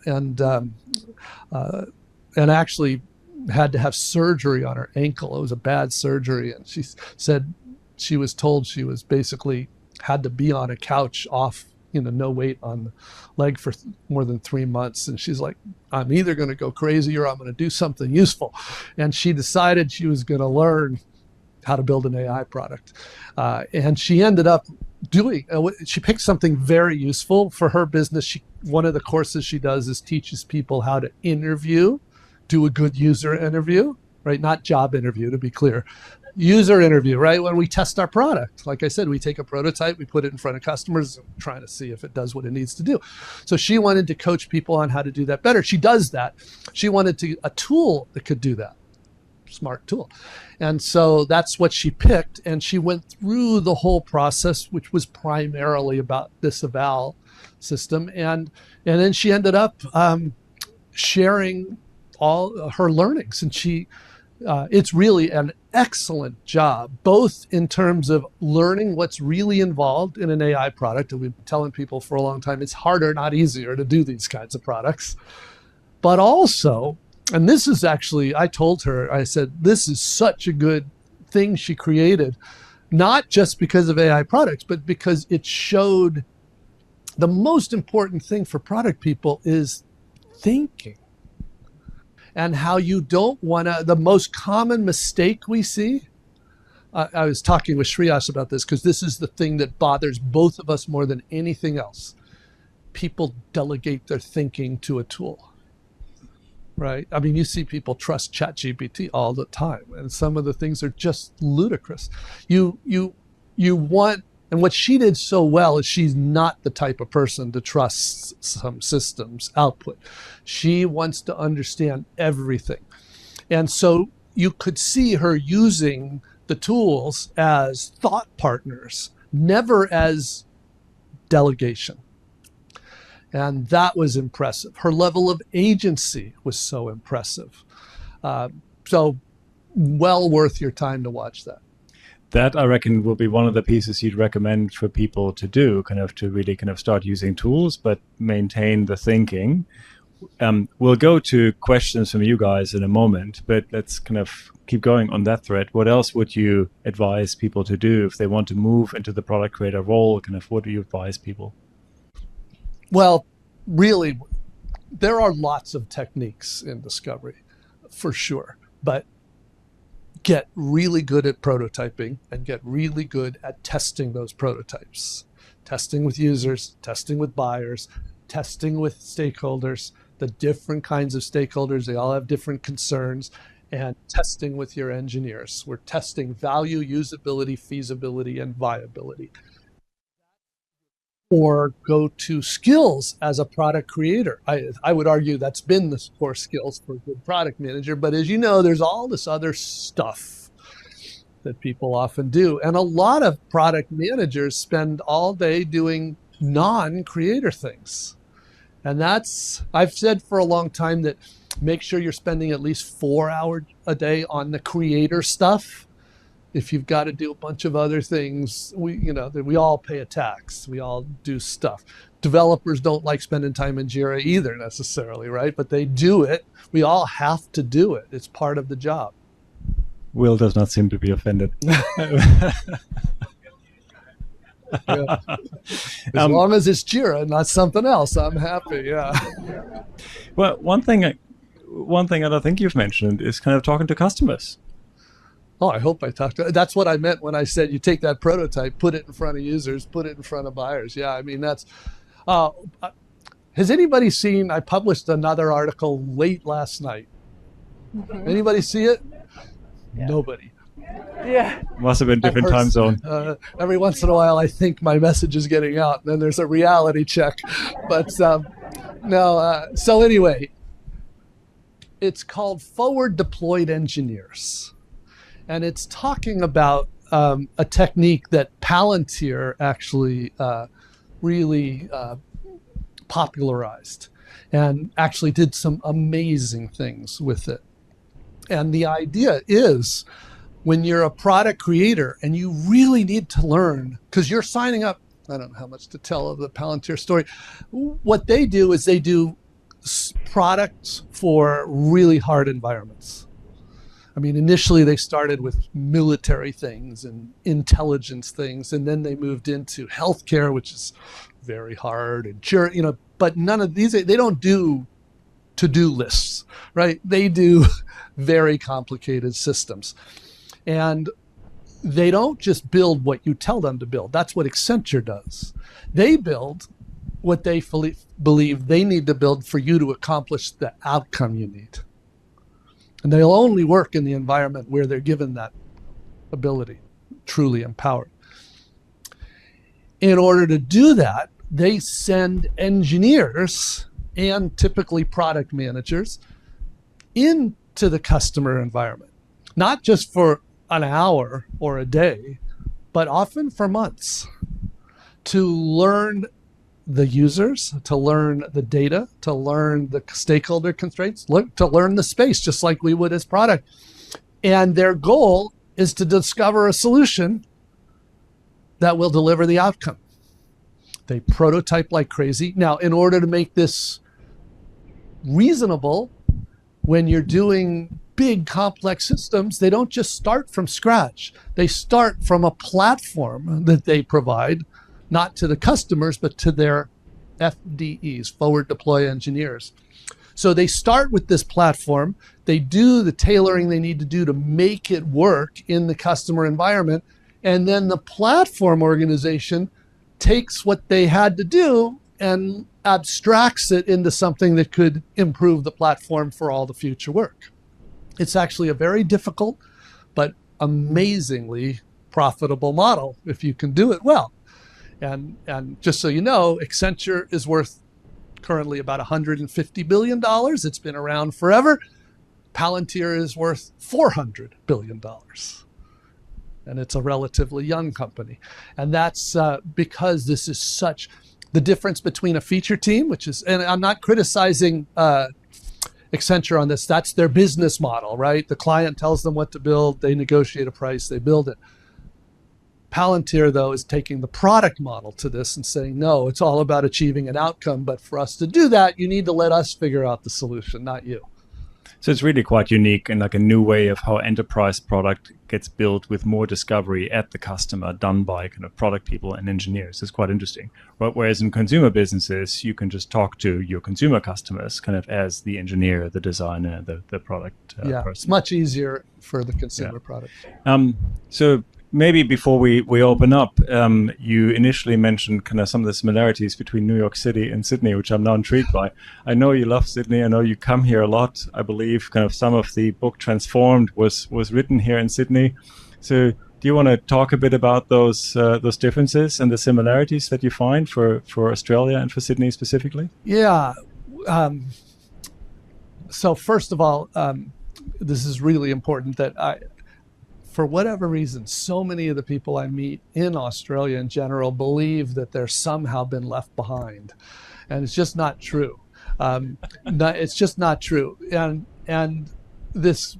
actually had to have surgery on her ankle. It was a bad surgery, and she said she was told she was basically had to be on a couch off, no weight on the leg for more than 3 months. And she's like, I'm either going to go crazy or I'm going to do something useful. And she decided she was going to learn how to build an AI product. And she ended up she picked something very useful for her business. One of the courses she does is teaches people how to do a good user interview, right? Not job interview, to be clear. User interview, right? When we test our product, like I said, we take a prototype, we put it in front of customers, trying to see if it does what it needs to do. So she wanted to coach people on how to do that better. She does that. She wanted a tool that could do that, smart tool. And so that's what she picked. And she went through the whole process, which was primarily about this eval system. And then she ended up sharing all her learnings. And it's really an excellent job, both in terms of learning what's really involved in an AI product. And we've been telling people for a long time, it's harder, not easier, to do these kinds of products. But also, and this is actually, I told her, I said, this is such a good thing she created, not just because of AI products, but because it showed the most important thing for product people is thinking. And how you don't want to, the most common mistake we see, I was talking with Shreyas about this because this is the thing that bothers both of us more than anything else. People delegate their thinking to a tool. right? I mean, you see people trust ChatGPT all the time, and some of the things are just ludicrous. You want, and what she did so well is she's not the type of person to trust some systems output. She wants to understand everything. And so you could see her using the tools as thought partners, never as delegation. And that was impressive. Her level of agency was so impressive. So well worth your time to watch that. That, I reckon, will be one of the pieces you'd recommend for people to do, kind of to really kind of start using tools, but maintain the thinking. We'll go to questions from you guys in a moment, but let's kind of keep going on that thread. What else would you advise people to do if they want to move into the product creator role? Kind of what do you advise people? Well, really, there are lots of techniques in discovery, for sure, but get really good at prototyping and get really good at testing those prototypes. Testing with users, testing with buyers, testing with stakeholders, the different kinds of stakeholders, they all have different concerns, and testing with your engineers. We're testing value, usability, feasibility, and viability. Or go to skills as a product creator. I would argue that's been the core skills for a good product manager, but as you know, there's all this other stuff that people often do. And a lot of product managers spend all day doing non-creator things. And that's, I've said for a long time that make sure you're spending at least 4 hours a day on the creator stuff. If you've got to do a bunch of other things, we all pay a tax. We all do stuff. Developers don't like spending time in Jira either necessarily, right? But they do it. We all have to do it. It's part of the job. Will does not seem to be offended. Yeah. As long as it's Jira and not something else, I'm happy. Yeah. Well, one thing I don't think you've mentioned is kind of talking to customers. Oh, I hope I talked to. That's what I meant when I said you take that prototype, put it in front of users, put it in front of buyers. Yeah, I mean that's. Has anybody seen? I published another article late last night. Mm-hmm. Anybody see it? Yeah. Nobody. Yeah. Must have been different time zone. Every once in a while, I think my message is getting out, and then there's a reality check. But no. So anyway, it's called Forward Deployed Engineers. And it's talking about a technique that Palantir actually really popularized and actually did some amazing things with it. And the idea is when you're a product creator and you really need to learn, because you're signing up, I don't know how much to tell of the Palantir story. What they do is they do products for really hard environments. I mean, initially they started with military things and intelligence things, and then they moved into healthcare, which is very hard, and but none of these, they don't do to-do lists, right? They do very complicated systems. And they don't just build what you tell them to build. That's what Accenture does. They build what they believe they need to build for you to accomplish the outcome you need. And they'll only work in the environment where they're given that ability, truly empowered. In order to do that, they send engineers and typically product managers into the customer environment, not just for an hour or a day, but often for months, to learn the users, to learn the data, to learn the stakeholder constraints, to learn the space, just like we would as product. And their goal is to discover a solution that will deliver the outcome. They prototype like crazy. Now, in order to make this reasonable, when you're doing big complex systems, they don't just start from scratch. They start from a platform that they provide, not to the customers, but to their FDEs, forward deploy engineers. So they start with this platform. They do the tailoring they need to do to make it work in the customer environment. And then the platform organization takes what they had to do and abstracts it into something that could improve the platform for all the future work. It's actually a very difficult but amazingly profitable model if you can do it well. And just so you know, Accenture is worth currently about $150 billion. It's been around forever. Palantir is worth $400 billion. And it's a relatively young company. And that's because this is such the difference between a feature team, which is, and I'm not criticizing Accenture on this, that's their business model, right? The client tells them what to build, they negotiate a price, they build it. Palantir, though, is taking the product model to this and saying, no, it's all about achieving an outcome. But for us to do that, you need to let us figure out the solution, not you. So it's really quite unique and like a new way of how enterprise product gets built with more discovery at the customer done by kind of product people and engineers. It's quite interesting. But whereas in consumer businesses, you can just talk to your consumer customers kind of as the engineer, the designer, the product person. It's much easier for the consumer product. So maybe before we open up, you initially mentioned kind of some of the similarities between New York City and Sydney, which I'm now intrigued by. I know you love Sydney. I know you come here a lot. I believe kind of some of the book Transformed was written here in Sydney. So do you want to talk a bit about those differences and the similarities that you find for Australia and for Sydney specifically? Yeah. So first of all, this is really important that for whatever reason, so many of the people I meet in Australia in general believe that they're somehow been left behind. And it's just not true. It's just not true. And this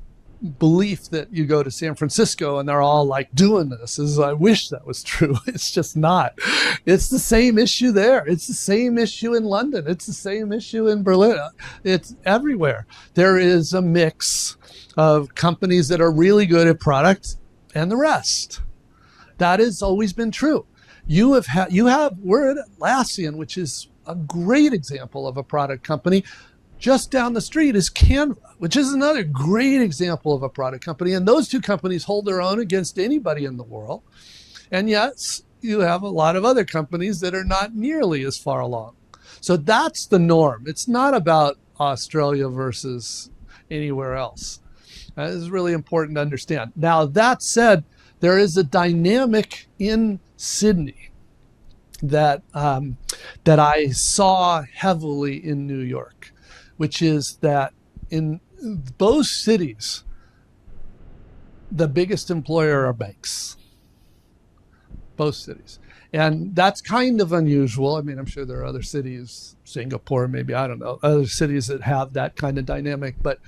belief that you go to San Francisco and they're all like doing this is, I wish that was true. It's just not. It's the same issue there. It's the same issue in London. It's the same issue in Berlin. It's everywhere. There is a mix of companies that are really good at product and the rest. That has always been true. We're at Atlassian, which is a great example of a product company. Just down the street is Canva, which is another great example of a product company. And those two companies hold their own against anybody in the world. And yet you have a lot of other companies that are not nearly as far along. So that's the norm. It's not about Australia versus anywhere else. This is really important to understand. Now, that said, there is a dynamic in Sydney that I saw heavily in New York, which is that in both cities, the biggest employer are banks. Both cities. And that's kind of unusual. I mean, I'm sure there are other cities, Singapore, maybe, I don't know, other cities that have that kind of dynamic, but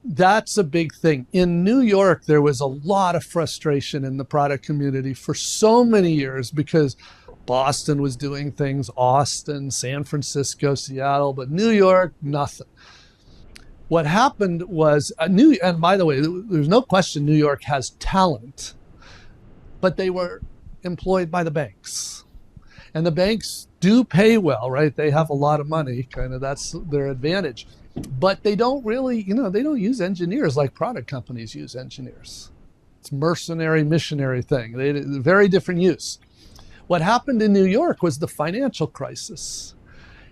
that's a big thing. In New York, there was a lot of frustration in the product community for so many years because Boston was doing things, Austin, San Francisco, Seattle, but New York, nothing. What happened was, and by the way, there's no question New York has talent, but they were employed by the banks. And the banks do pay well, right? They have a lot of money, kind of that's their advantage. But they don't really, they don't use engineers like product companies use engineers. It's mercenary, missionary thing. Very different use. What happened in New York was the financial crisis.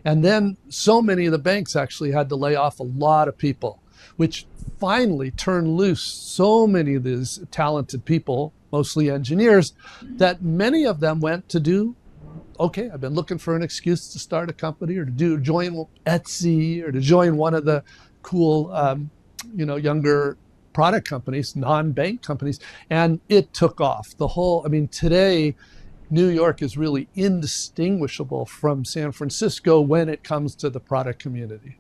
And then so many of the banks actually had to lay off a lot of people, which finally turned loose so many of these talented people, mostly engineers, that many of them went to do, okay, I've been looking for an excuse to start a company or to join Etsy or to join one of the cool, younger product companies, non-bank companies, and it took off. Today, New York is really indistinguishable from San Francisco when it comes to the product community.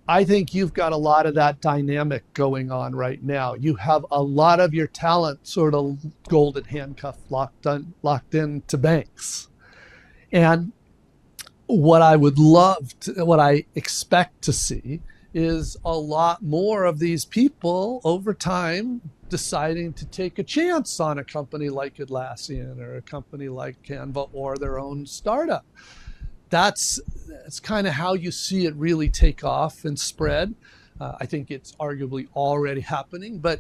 I think you've got a lot of that dynamic going on right now. You have a lot of your talent sort of golden handcuff locked into banks. And what I expect to see is a lot more of these people over time deciding to take a chance on a company like Atlassian or a company like Canva or their own startup. That's kind of how you see it really take off and spread. I think it's arguably already happening, but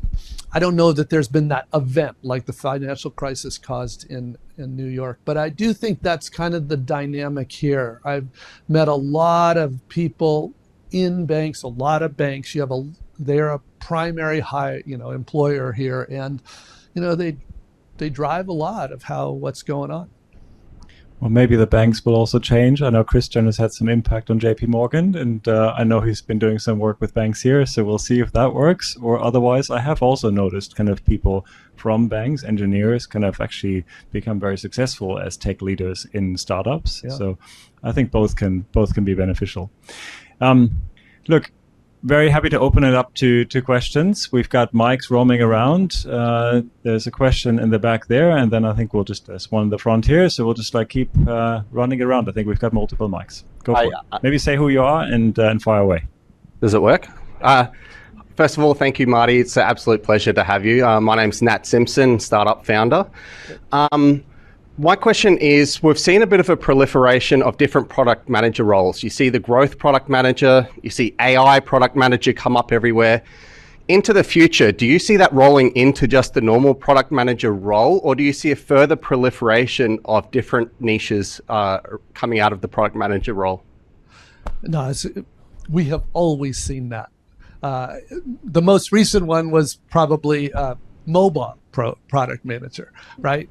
I don't know that there's been that event like the financial crisis caused in New York. But I do think that's kind of the dynamic here. I've met a lot of people in banks, a lot of banks. They're a primary employer here, and they drive a lot of what's going on. Well, maybe the banks will also change. I know Christian has had some impact on JP Morgan, and I know he's been doing some work with banks here, so we'll see if that works. Or otherwise, I have also noticed kind of people from banks, engineers, kind of actually become very successful as tech leaders in startups. Yeah. So I think both can be beneficial. Look, very happy to open it up to questions. We've got mics roaming around. There's a question in the back there, and then I think there's one in the front here, so we'll just keep running around. I think we've got multiple mics. Go for it. Maybe say who you are and fire away. Does it work? First of all, thank you, Marty. It's an absolute pleasure to have you. My name's Nat Simpson, startup founder. My question is, we've seen a bit of a proliferation of different product manager roles. You see the growth product manager, you see AI product manager come up everywhere. Into the future, do you see that rolling into just the normal product manager role, or do you see a further proliferation of different niches coming out of the product manager role? No, we have always seen that. The most recent one was probably mobile product manager, right?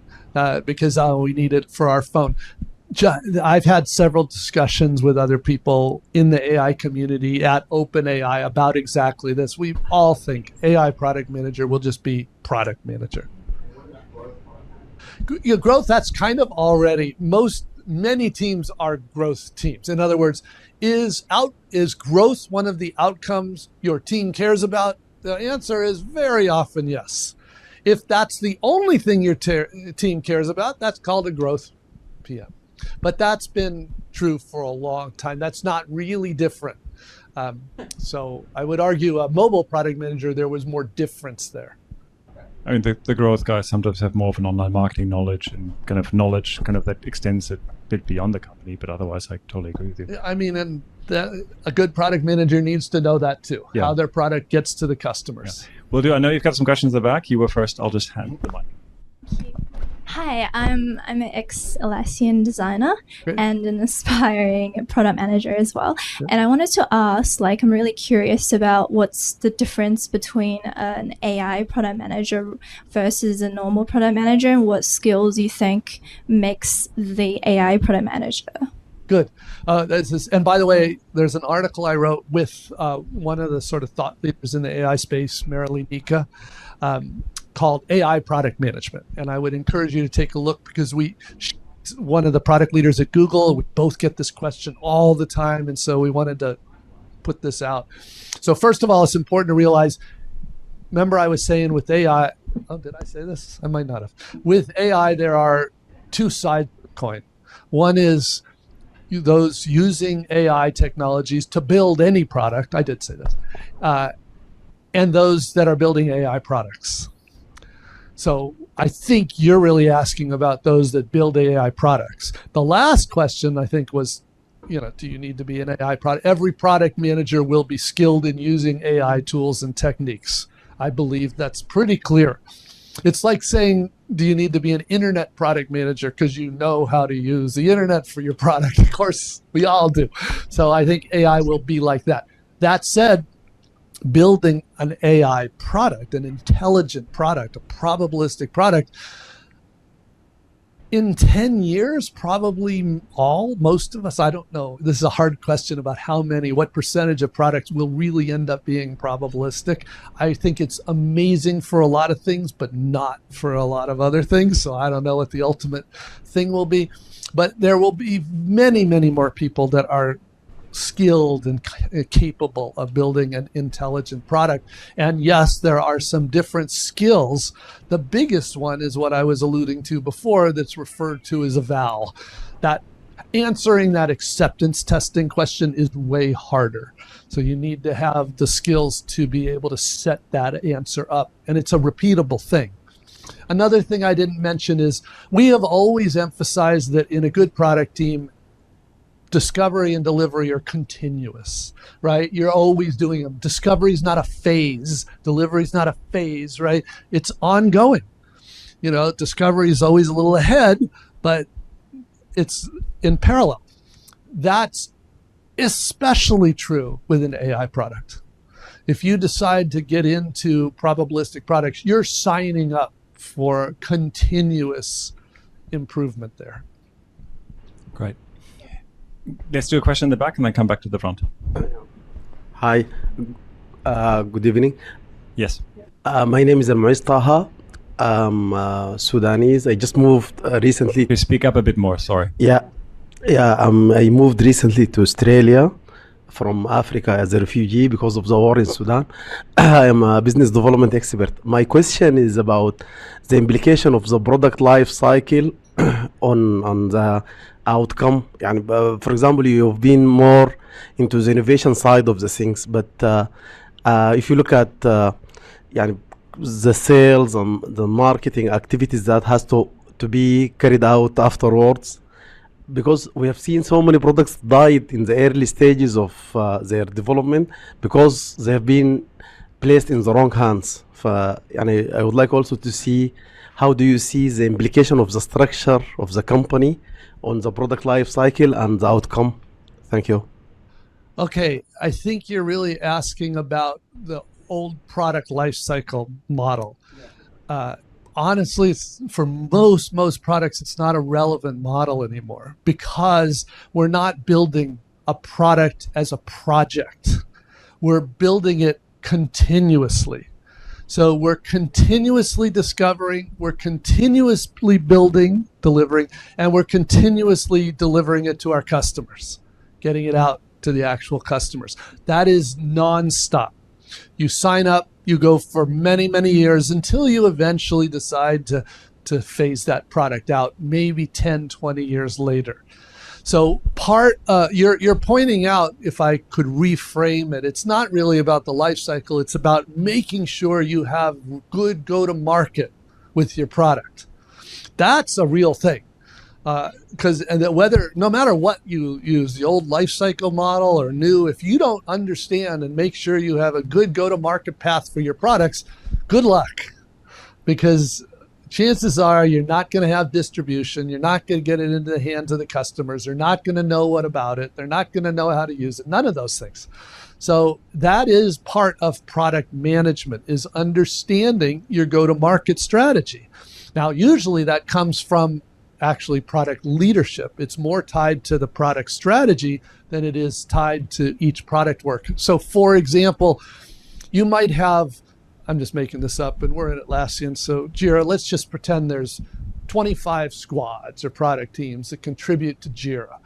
Because we need it for our phone. I've had several discussions with other people in the AI community at OpenAI about exactly this. We all think AI product manager will just be product manager. Growth, that's kind of already, many teams are growth teams. In other words, is growth one of the outcomes your team cares about? The answer is very often yes. If that's the only thing your team cares about, that's called a growth PM. But that's been true for a long time. That's not really different. So I would argue a mobile product manager, there was more difference there. I mean, the growth guys sometimes have more of an online marketing knowledge and kind of that extends a bit beyond the company, but otherwise I totally agree with you. I mean, and a good product manager needs to know that too, how their product gets to the customers. Yeah. Will do. I know you've got some questions in the back. You were first. I'll just hand the mic. Hi, I'm an ex-Atlassian designer and an aspiring product manager as well. Sure. And I wanted to ask, I'm really curious about what's the difference between an AI product manager versus a normal product manager, and what skills you think makes the AI product manager. Good. And by the way, there's an article I wrote with one of the sort of thought leaders in the AI space, Marilee Nika, called AI Product Management. And I would encourage you to take a look, because she's one of the product leaders at Google. We both get this question all the time. And so we wanted to put this out. So first of all, it's important to realize, remember I was saying with AI, did I say this? I might not have. With AI, there are two sides of the coin. One is those using AI technologies to build any product. I did say this. And those that are building AI products. So I think you're really asking about those that build AI products. The last question, I think, was, do you need to be an AI product? Every product manager will be skilled in using AI tools and techniques. I believe that's pretty clear. It's like saying, do you need to be an internet product manager because you know how to use the internet for your product? Of course, we all do. So I think AI will be like that. That said, building an AI product, an intelligent product, a probabilistic product, in 10 years, probably most of us, I don't know. This is a hard question about what percentage of products will really end up being probabilistic. I think it's amazing for a lot of things, but not for a lot of other things. So I don't know what the ultimate thing will be, but there will be many, many more people that are skilled and capable of building an intelligent product. And yes, there are some different skills. The biggest one is what I was alluding to before, that's referred to as eval. That answering that acceptance testing question is way harder. So you need to have the skills to be able to set that answer up, and it's a repeatable thing. Another thing I didn't mention is we have always emphasized that in a good product team, discovery and delivery are continuous, right? You're always doing them. Discovery is not a phase. Delivery is not a phase, right? It's ongoing. You know, discovery is always a little ahead, but it's in parallel. That's especially true with an AI product. If you decide to get into probabilistic products, you're signing up for continuous improvement there. Great. Let's do a question in the back and then come back to the front. Hi, good evening. Yes. My name is Muiz Taha. I'm Sudanese. I just moved recently. You speak up a bit more, sorry. Yeah. I moved recently to Australia from Africa as a refugee because of the war in Sudan. I am a business development expert. My question is about the implication of the product life cycle on the outcome. For example, you've been more into the innovation side of the things, but if you look at the sales and the marketing activities that has to be carried out afterwards, because we have seen so many products died in the early stages of their development because they have been placed in the wrong hands. I would like also to see, how do you see the implication of the structure of the company on the product life cycle and the outcome? Thank you. Okay, I think you're really asking about the old product life cycle model. Honestly, for most products, it's not a relevant model anymore because we're not building a product as a project. We're building it continuously. So we're continuously discovering, we're continuously building, delivering, and we're continuously delivering it to our customers, getting it out to the actual customers. That is nonstop. You sign up, you go for many, many years until you eventually decide to phase that product out, maybe 10, 20 years later. So you're pointing out, if I could reframe it, it's not really about the life cycle. It's about making sure you have good go-to-market with your product. That's a real thing. Because no matter what you use, the old life cycle model or new, if you don't understand and make sure you have a good go-to-market path for your products, good luck. Because chances are you're not going to have distribution. You're not going to get it into the hands of the customers. They're not going to know what about it. They're not going to know how to use it. None of those things. So that is part of product management, is understanding your go-to-market strategy. Now, usually that comes from actually product leadership. It's more tied to the product strategy than it is tied to each product work. So for example, you might have, I'm just making this up, and we're in Atlassian, so Jira, let's just pretend there's 25 squads or product teams that contribute to Jira.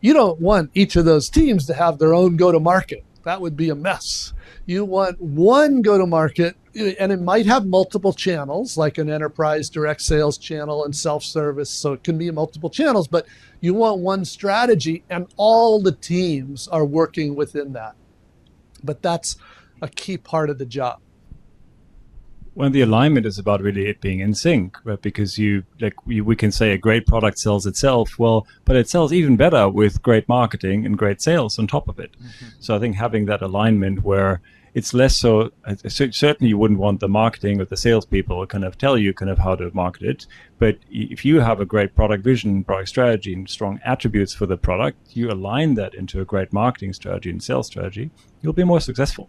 You don't want each of those teams to have their own go-to-market. That would be a mess. You want one go-to-market, and it might have multiple channels, like an enterprise direct sales channel and self-service, so it can be multiple channels, but you want one strategy, and all the teams are working within that. But that's a key part of the job. When the alignment is about really it being in sync, right? Because we can say a great product sells itself, well, but it sells even better with great marketing and great sales on top of it. Mm-hmm. So I think having that alignment where it's less so, certainly you wouldn't want the marketing or the salespeople kind of tell you kind of how to market it. But if you have a great product vision, product strategy, and strong attributes for the product, you align that into a great marketing strategy and sales strategy, you'll be more successful.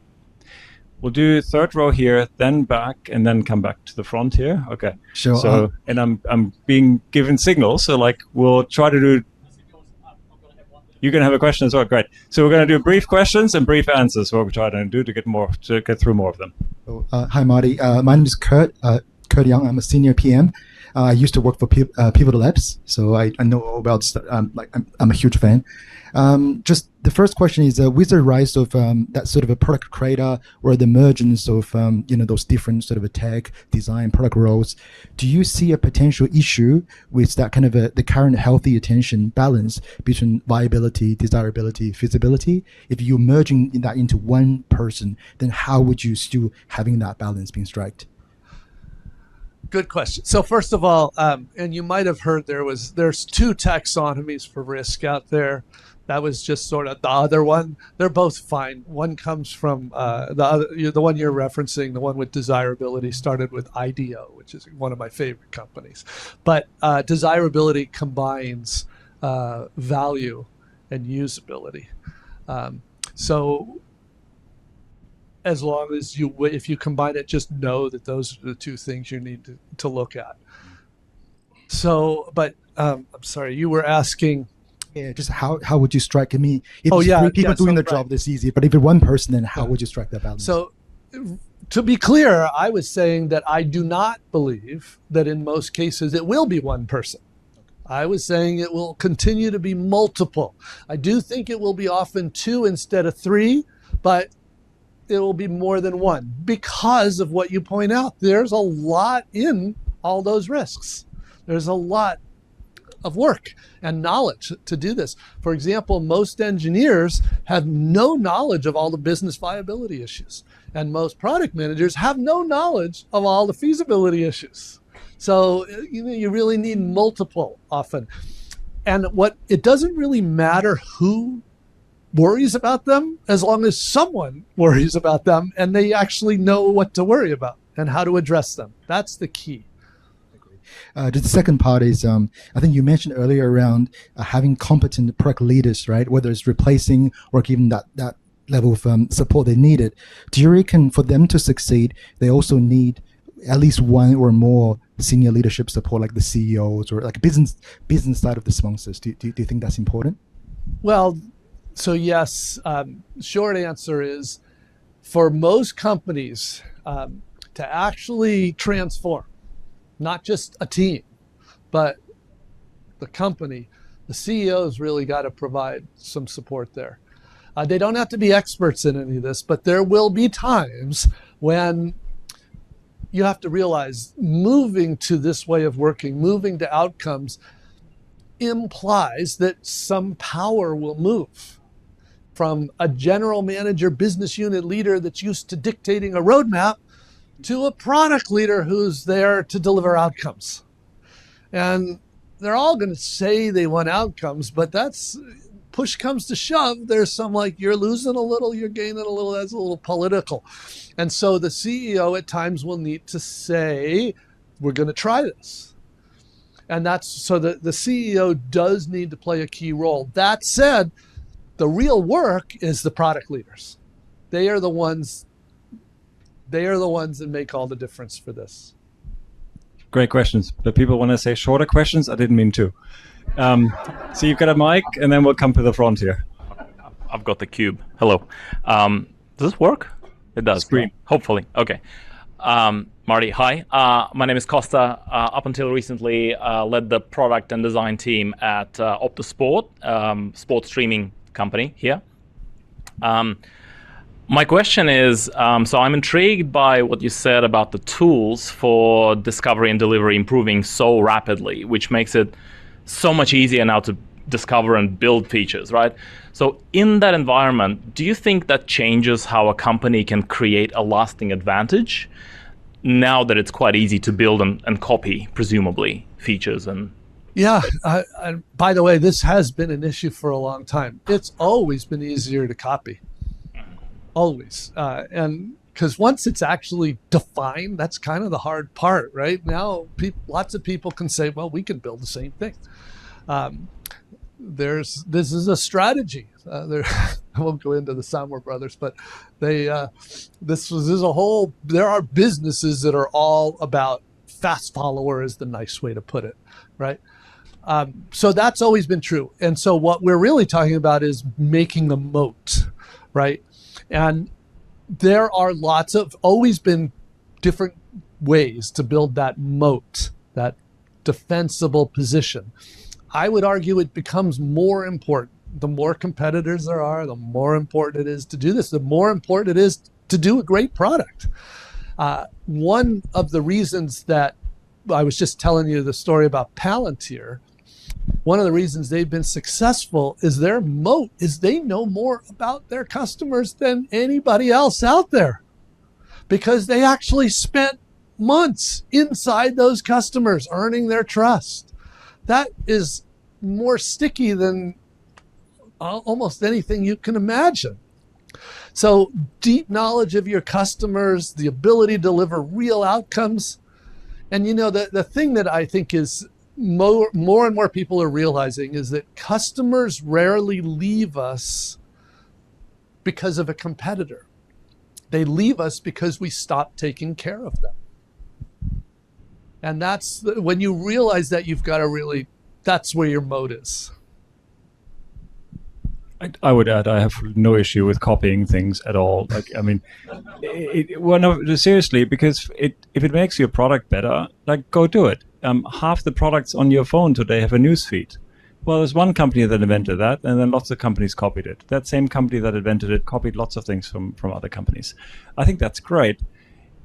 We'll do third row here, then back, and then come back to the front here. Okay. Sure. So, and I'm being given signals, so like we'll try to do. You can have a question as well. Great. So we're going to do brief questions and brief answers. What we're trying to do to get through more of them. Hi, Marty. My name is Kurt. Kurt Young. I'm a senior PM. I used to work for Pivotal Labs, so I know all about. I'm a huge fan. Just the first question is, with the rise of that sort of a product creator or the emergence of those different sort of a tech design product roles, do you see a potential issue with that kind of the current healthy attention balance between viability, desirability, feasibility? If you're merging that into one person, then how would you still having that balance being struck? Good question. So first of all, and you might have heard there's two taxonomies for risk out there. That was just sort of the other one. They're both fine. One comes from the one you're referencing, the one with desirability started with IDEO, which is one of my favorite companies. But desirability combines value and usability. So as long as if you combine it, just know that those are the two things you need to look at. So, but I'm sorry, you were asking. Yeah, just how would you strike? I mean, if Oh, it's yeah, three people yeah, doing so, the job, right. that's easy. But if it's one person, then how would you strike that balance? So, to be clear, I was saying that I do not believe that in most cases it will be one person. I was saying it will continue to be multiple. I do think it will be often two instead of three, but it will be more than one because of what you point out. There's a lot in all those risks. There's a lot of work and knowledge to do this. For example, most engineers have no knowledge of all the business viability issues, and most product managers have no knowledge of all the feasibility issues. So you really need multiple often. And it doesn't really matter who worries about them as long as someone worries about them and they actually know what to worry about and how to address them. That's the key. The second part is, I think you mentioned earlier around having competent product leaders, right? Whether it's replacing or giving that level of support they needed. Do you reckon for them to succeed, they also need at least one or more senior leadership support, like the CEOs or like business side of the sponsors? Do you think that's important? Well, so yes, short answer is for most companies to actually transform, not just a team, but the company, the CEO's really got to provide some support there. They don't have to be experts in any of this, but there will be times when you have to realize moving to this way of working, moving to outcomes implies that some power will move from a general manager, business unit leader that's used to dictating a roadmap to a product leader who's there to deliver outcomes. And they're all going to say they want outcomes, but that's push comes to shove. There's some like you're losing a little, you're gaining a little, that's a little political. And so the CEO at times will need to say, we're going to try this. And that's so the CEO does need to play a key role. That said, the real work is the product leaders. They are the ones that make all the difference for this. Great questions. But people want to say shorter questions. I didn't mean to. So you've got a mic, and then we'll come to the front here. I've got the cube. Hello. Does this work? It does. Screen. Hopefully. Okay. Marty, hi. My name is Costa. Up until recently, led the product and design team at Optosport, sports streaming company here. My question is, so I'm intrigued by what you said about the tools for discovery and delivery improving so rapidly, which makes it so much easier now to discover and build features, right? So in that environment, do you think that changes how a company can create a lasting advantage now that it's quite easy to build and copy, presumably, features? And yeah, by the way, this has been an issue for a long time. It's always been easier to copy. Always. And because once it's actually defined, that's kind of the hard part, right? Now, lots of people can say, well, we can build the same thing. This is a strategy. I won't go into the Samwer brothers, but there are businesses that are all about fast follower is the nice way to put it, right? So that's always been true. And so what we're really talking about is making a moat, right? And there are always been different ways to build that moat, that defensible position. I would argue it becomes more important. The more competitors there are, the more important it is to do this, the more important it is to do a great product. One of the reasons that I was just telling you the story about Palantir, one of the reasons they've been successful is their moat is they know more about their customers than anybody else out there, because they actually spent months inside those customers, earning their trust. That is more sticky than almost anything you can imagine. So deep knowledge of your customers, the ability to deliver real outcomes. And the thing that I think is more and more people are realizing is that customers rarely leave us because of a competitor. They leave us because we stop taking care of them. And that's when you realize that, you've got to that's where your moat is. I would add, I have no issue with copying things at all. Seriously, because if it makes your product better, go do it. Half the products on your phone today have a news feed. Well, there's one company that invented that, and then lots of companies copied it. That same company that invented it copied lots of things from other companies. I think that's great.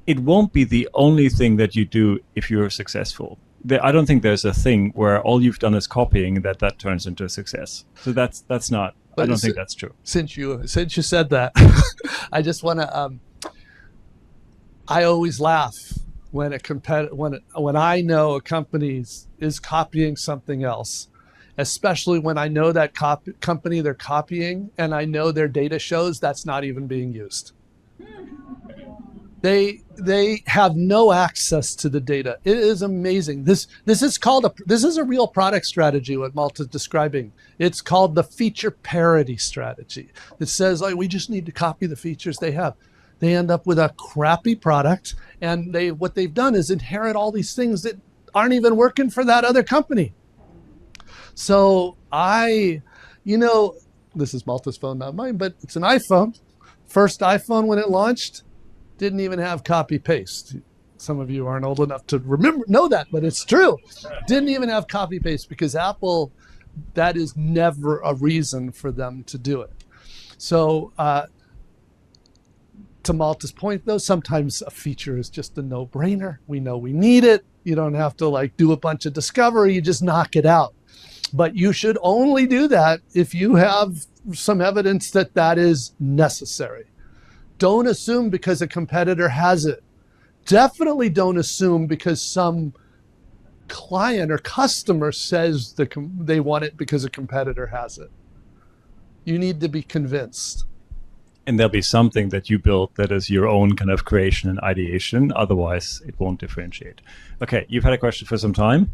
It won't be the only thing that you do if you're successful. I don't think there's a thing where all you've done is copying that turns into a success. So that's not. I don't think that's true. Since you said that, I just want to. I always laugh when when I know a company is copying something else, especially when I know that company they're copying, and I know their data shows that's not even being used. They have no access to the data. It is amazing. This is a real product strategy, what Malte is describing. It's called the feature parity strategy. It says, we just need to copy the features they have. They end up with a crappy product, and what they've done is inherit all these things that aren't even working for that other company. So this is Malte's phone, not mine, but it's an iPhone. First iPhone when it launched, didn't even have copy paste. Some of you aren't old enough to know that, but it's true. Didn't even have copy paste because Apple, that is never a reason for them to do it. So to Malte's point though, sometimes a feature is just a no-brainer. We know we need it. You don't have to do a bunch of discovery, you just knock it out. But you should only do that if you have some evidence that is necessary. Don't assume because a competitor has it. Definitely don't assume because some client or customer says they want it because a competitor has it. You need to be convinced. And there'll be something that you build that is your own kind of creation and ideation. Otherwise, it won't differentiate. Okay, you've had a question for some time.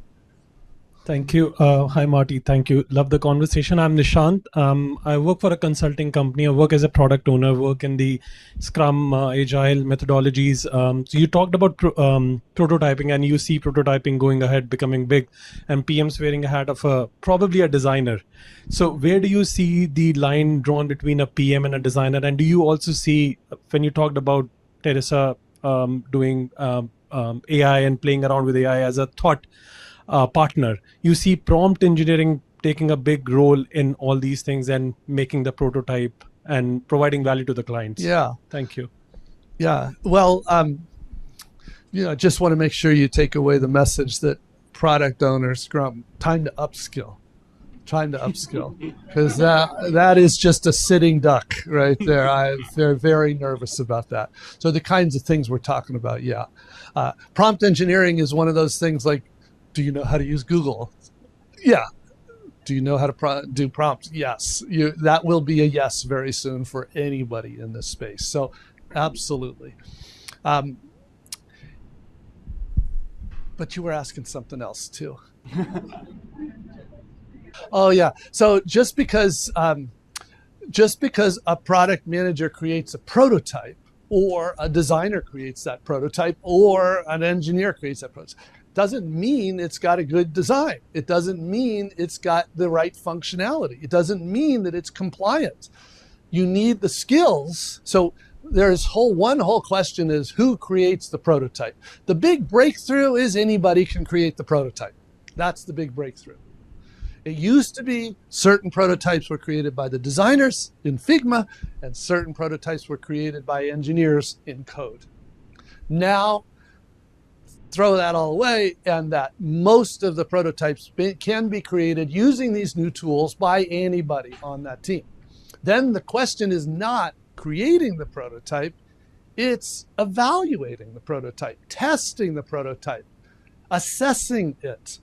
Thank you. Hi, Marty. Thank you. Love the conversation. I'm Nishant. I work for a consulting company. I work as a product owner, work in the Scrum, Agile methodologies. So you talked about prototyping, and you see prototyping going ahead, becoming big, and PMs wearing a hat of probably a designer. So where do you see the line drawn between a PM and a designer? And do you also see, when you talked about Teresa doing AI and playing around with AI as a thought partner, you see prompt engineering taking a big role in all these things and making the prototype and providing value to the clients? Yeah. Thank you. Yeah. Well, just want to make sure you take away the message that product owners, Scrum, time to upskill, because that is just a sitting duck right there. They're very nervous about that. So the kinds of things we're talking about, yeah. Prompt engineering is one of those things like, do you know how to use Google? Yeah. Do you know how to do prompts? Yes. That will be a yes very soon for anybody in this space. So absolutely. But you were asking something else too. Oh yeah. So just because a product manager creates a prototype, or a designer creates that prototype, or an engineer creates that prototype, doesn't mean it's got a good design. It doesn't mean it's got the right functionality. It doesn't mean that it's compliant. You need the skills. So one whole question is, who creates the prototype? The big breakthrough is anybody can create the prototype. That's the big breakthrough. It used to be certain prototypes were created by the designers in Figma, and certain prototypes were created by engineers in code. Now, throw that all away, and that most of the prototypes can be created using these new tools by anybody on that team. Then the question is not creating the prototype, It's evaluating the prototype, testing the prototype, assessing it.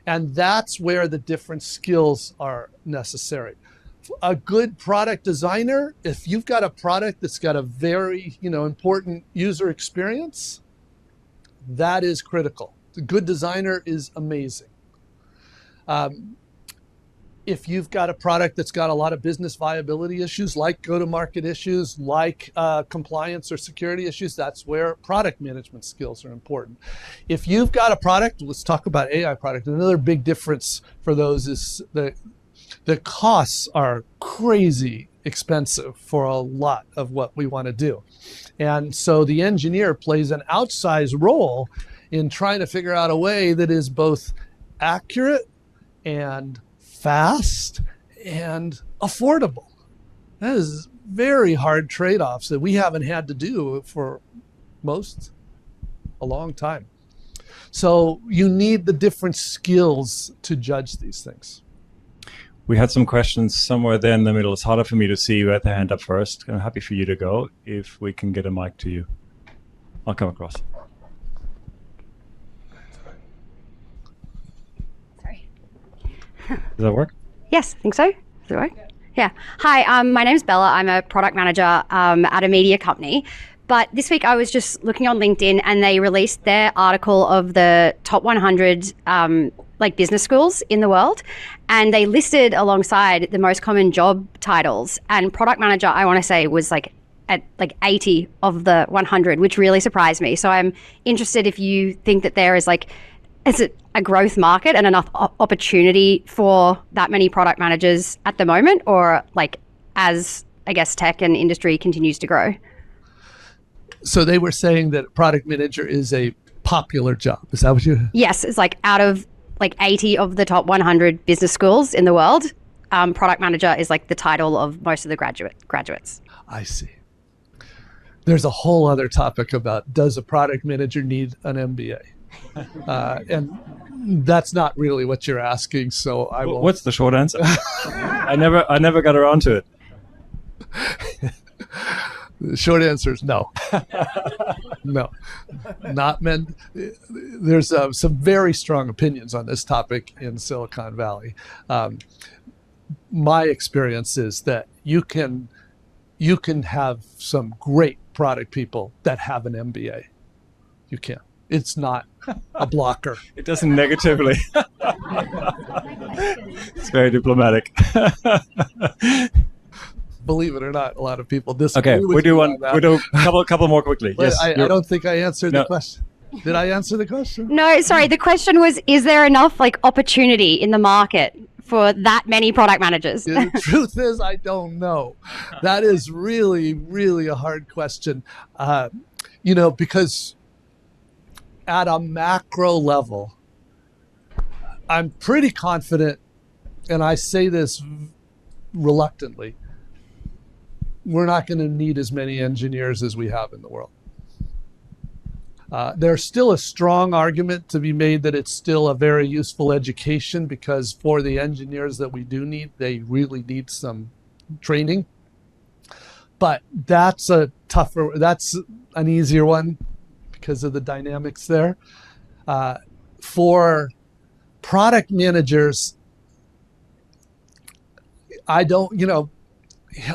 And that's where the different skills are necessary. A good product designer, if you've got a product that's got a very, important user experience, that is critical. A good designer is amazing. If you've got a product that's got a lot of business viability issues, like go-to-market issues, like compliance or security issues, that's where product management skills are important. If you've got a product, let's talk about AI product. Another big difference for those is the costs are crazy expensive for a lot of what we want to do. And so the engineer plays an outsized role in trying to figure out a way that is both accurate and fast and affordable. That is very hard trade-offs that we haven't had to do for a long time. So you need the different skills to judge these things. We had some questions somewhere there in the middle. It's harder for me to see who had their hand up first. I'm happy for you to go if we can get a mic to you. I'll come across. Sorry. Does that work? Yes, I think so. Does it work? Yeah. Hi, my name's Bella. I'm a product manager at a media company. But this week I was just looking on LinkedIn and they released their article of the top 100 business schools in the world. And they listed alongside the most common job titles. And product manager, I want to say, was at 80 of the 100, which really surprised me. So I'm interested if you think that there is is it a growth market and enough opportunity for that many product managers at the moment, or as I guess tech and industry continues to grow? So they were saying that product manager is a popular job. Is that what you? Yes, it's out of 80 of the top 100 business schools in the world, product manager is the title of most of the graduates. I see. There's a whole other topic about, does a product manager need an MBA? And that's not really what you're asking, so I will. What's the short answer? I never got around to it. The short answer is no. No, not men. There's some very strong opinions on this topic in Silicon Valley. My experience is that you can have some great product people that have an MBA. You can. It's not a blocker. It doesn't negatively. It's very diplomatic. Believe it or not, a lot of people disagree. Okay, we do a couple more quickly. Yes, I don't think I answered the question. Did I answer the question? No, sorry. The question was, is there enough opportunity in the market for that many product managers? The truth is, I don't know. That is really, really a hard question. Because at a macro level, I'm pretty confident, and I say this reluctantly, we're not going to need as many engineers as we have in the world. There's still a strong argument to be made that it's still a very useful education, because for the engineers that we do need, they really need some training. But that's that's an easier one because of the dynamics there. For product managers,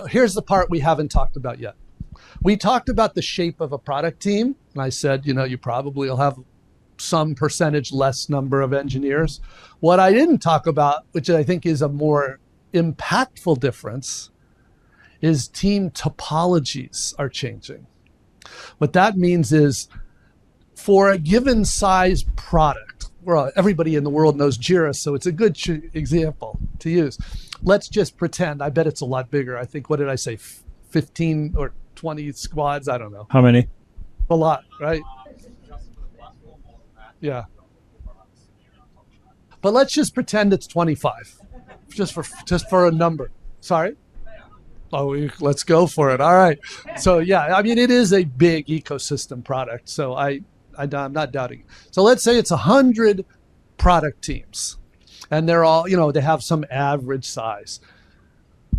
here's the part we haven't talked about yet. We talked about the shape of a product team. And I said, you probably will have some percentage less number of engineers. What I didn't talk about, which I think is a more impactful difference, is team topologies are changing. What that means is, for a given size product, everybody in the world knows Jira, so it's a good example to use. Let's just pretend, I bet it's a lot bigger. I think, what did I say, 15 or 20 squads? I don't know. How many? A lot, right? Yeah. But let's just pretend it's 25, just for a number. Sorry? Oh, let's go for it. All right. So yeah, it is a big ecosystem product. So I'm not doubting it. So let's say it's 100 product teams, and they're all, they have some average size.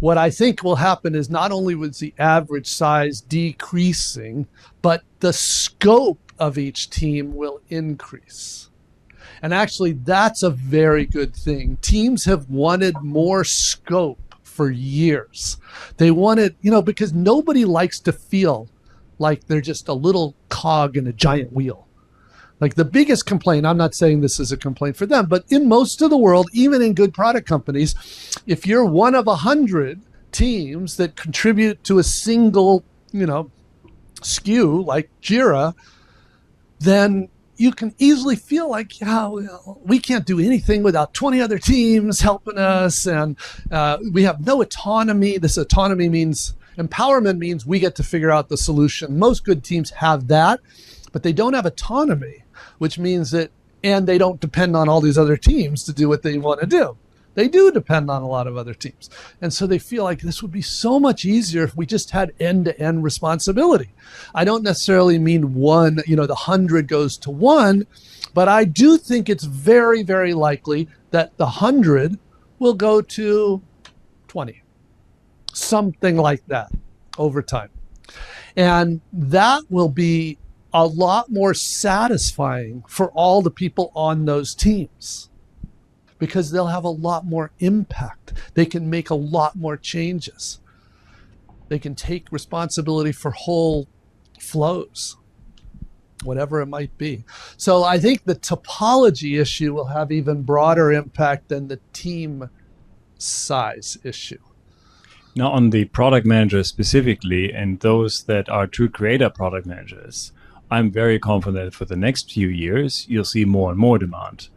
what I think will happen is not only was the average size decreasing, but the scope of each team will increase. And actually, that's a very good thing. Teams have wanted more scope for years. They wanted, because nobody likes to feel like they're just a little cog in a giant wheel. Like the biggest complaint, I'm not saying this is a complaint for them, but in most of the world, even in good product companies, if you're one of 100 teams that contribute to a single, SKU like Jira, then you can easily feel like, we can't do anything without 20 other teams helping us, and we have no autonomy. This autonomy means, empowerment means we get to figure out the solution. Most good teams have that, but they don't have autonomy, which means that, and they don't depend on all these other teams to do what they want to do. They do depend on a lot of other teams. And so they feel like this would be so much easier if we just had end-to-end responsibility. I don't necessarily mean one, the 100 goes to one, but I do think it's very, very likely that the 100 will go to 20, something like that over time. And that will be a lot more satisfying for all the people on those teams, because they'll have a lot more impact. They can make a lot more changes. They can take responsibility for whole flows, whatever it might be. So I think the topology issue will have even broader impact than the team size issue. Now, on the product managers specifically, and those that are true creator product managers, I'm very confident for the next few years, you'll see more and more demand.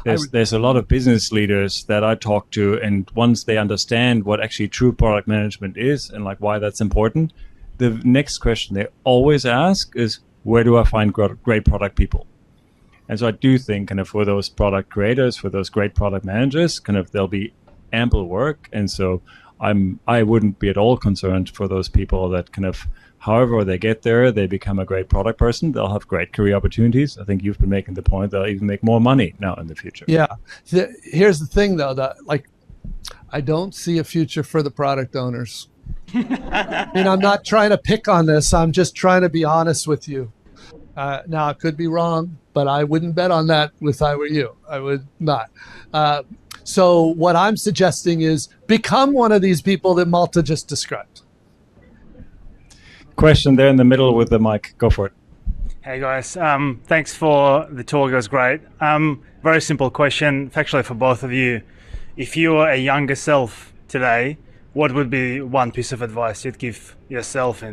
There's a lot of business leaders that I talk to, and once they understand what actually true product management is and like why that's important, the next question they always ask is, where do I find great product people? And so I do think kind of for those product creators, for those great product managers, kind of there'll be ample work. And so I wouldn't be at all concerned for those people that kind of, however they get there, they become a great product person. They'll have great career opportunities. I think you've been making the point they'll even make more money now in the future. Yeah. Here's the thing, though, that I don't see a future for the product owners. I'm not trying to pick on this. I'm just trying to be honest with you. Now, I could be wrong, but I wouldn't bet on that if I were you. I would not. So what I'm suggesting is become one of these people that Malte just described. Question there in the middle with the mic. Go for it. Hey guys, thanks for the talk. It was great. Very simple question, factually for both of you. If you were a younger self today, what would be one piece of advice you'd give yourself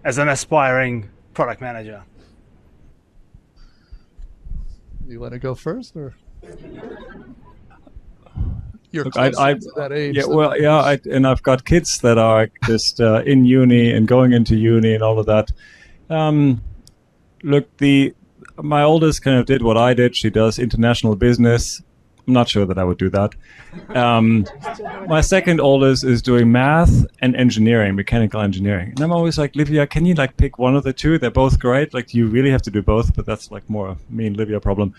as an aspiring product manager? You want to go first, or? You're Look, close to that age. Yeah, and I've got kids that are just in uni and going into uni and all of that. Look, my oldest kind of did what I did. She does international business. I'm not sure that I would do that. My second oldest is doing math and engineering, mechanical engineering. And I'm always like, Livia, can you like pick one of the two? They're both great. Like, you really have to do both, but that's like more a me and Livia problem.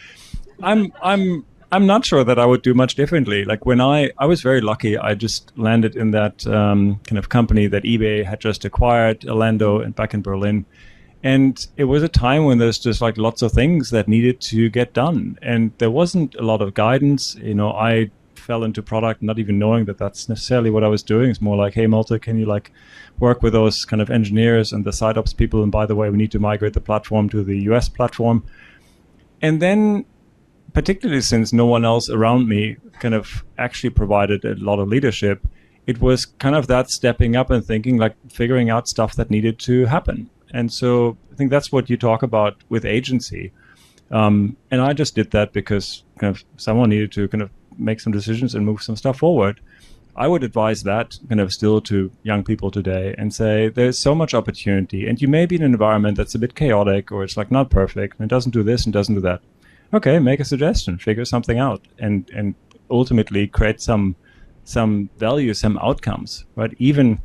I'm not sure that I would do much differently. Like when I was very lucky, I just landed in that kind of company that eBay had just acquired, Orlando, and back in Berlin. And it was a time when there's just like lots of things that needed to get done. And there wasn't a lot of guidance. I fell into product not even knowing that that's necessarily what I was doing. It's more like, hey, Malte, can you like work with those kind of engineers and the side ops people? And by the way, we need to migrate the platform to the US platform. And then particularly since no one else around me kind of actually provided a lot of leadership, it was kind of that stepping up and thinking, like figuring out stuff that needed to happen. And so I think that's what you talk about with agency. And I just did that because kind of someone needed to kind of make some decisions and move some stuff forward. I would advise that kind of still to young people today and say, there's so much opportunity, and you may be in an environment that's a bit chaotic, or it's like not perfect, and it doesn't do this and doesn't do that. Okay, make a suggestion, figure something out, and ultimately create some value, some outcomes, right? Even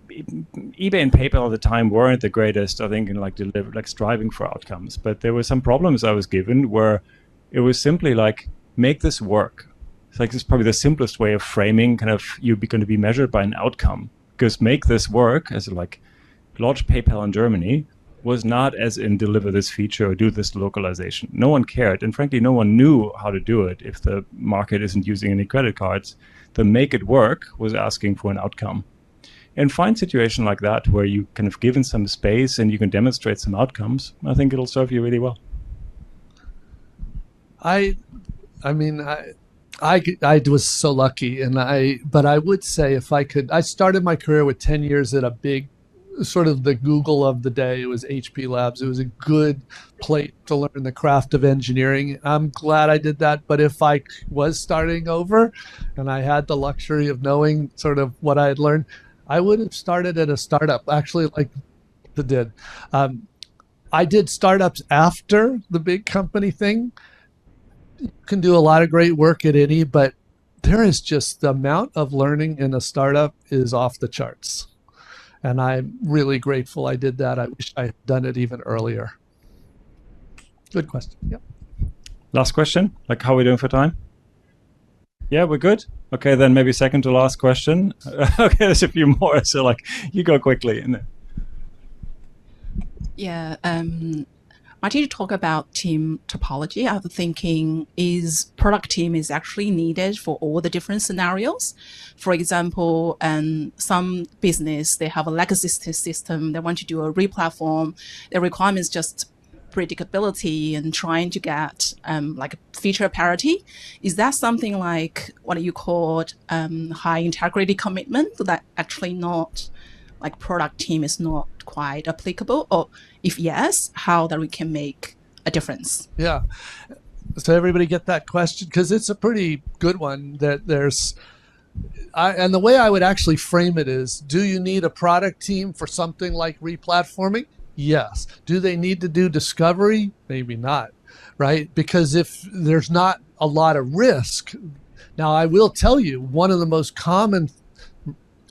eBay and PayPal at the time weren't the greatest, I think, in like striving for outcomes. But there were some problems I was given where it was simply like, make this work. It's like, it's probably the simplest way of framing kind of you going to be measured by an outcome. Because make this work, as like launch PayPal in Germany, was not as in deliver this feature or do this localization. No one cared. And frankly, no one knew how to do it if the market isn't using any credit cards. The make it work was asking for an outcome. And find situation like that where you kind of given some space and you can demonstrate some outcomes, I think it'll serve you really well. I was so lucky, but I would say if I could, I started my career with 10 years at a big, sort of the Google of the day. It was HP Labs. It was a good plate to learn the craft of engineering. I'm glad I did that. But if I was starting over and I had the luxury of knowing sort of what I had learned, I would have started at a startup, actually, like the did. I did startups after the big company thing. You can do a lot of great work at any, but there is just the amount of learning in a startup is off the charts. And I'm really grateful I did that. I wish I had done it even earlier. Good question. Yep. Last question, like how are we doing for time? Yeah, we're good. Okay, then maybe second to last question. Okay, there's a few more, so like you go quickly. Yeah, Marty, you talk about team topology. I was thinking, is product team is actually needed for all the different scenarios? For example, some business, they have a legacy system. They want to do a replatform. The requirement is just predictability and trying to get like feature parity. Is that something like what you call high integrity commitment that actually not like product team is not quite applicable? Or if yes, how that we can make a difference? Yeah. So everybody get that question? Because it's a pretty good one. That there's, and the way I would actually frame it is, do you need a product team for something like replatforming? Yes. Do they need to do discovery? Maybe not, right? Because if there's not a lot of risk, now I will tell you, one of the most common,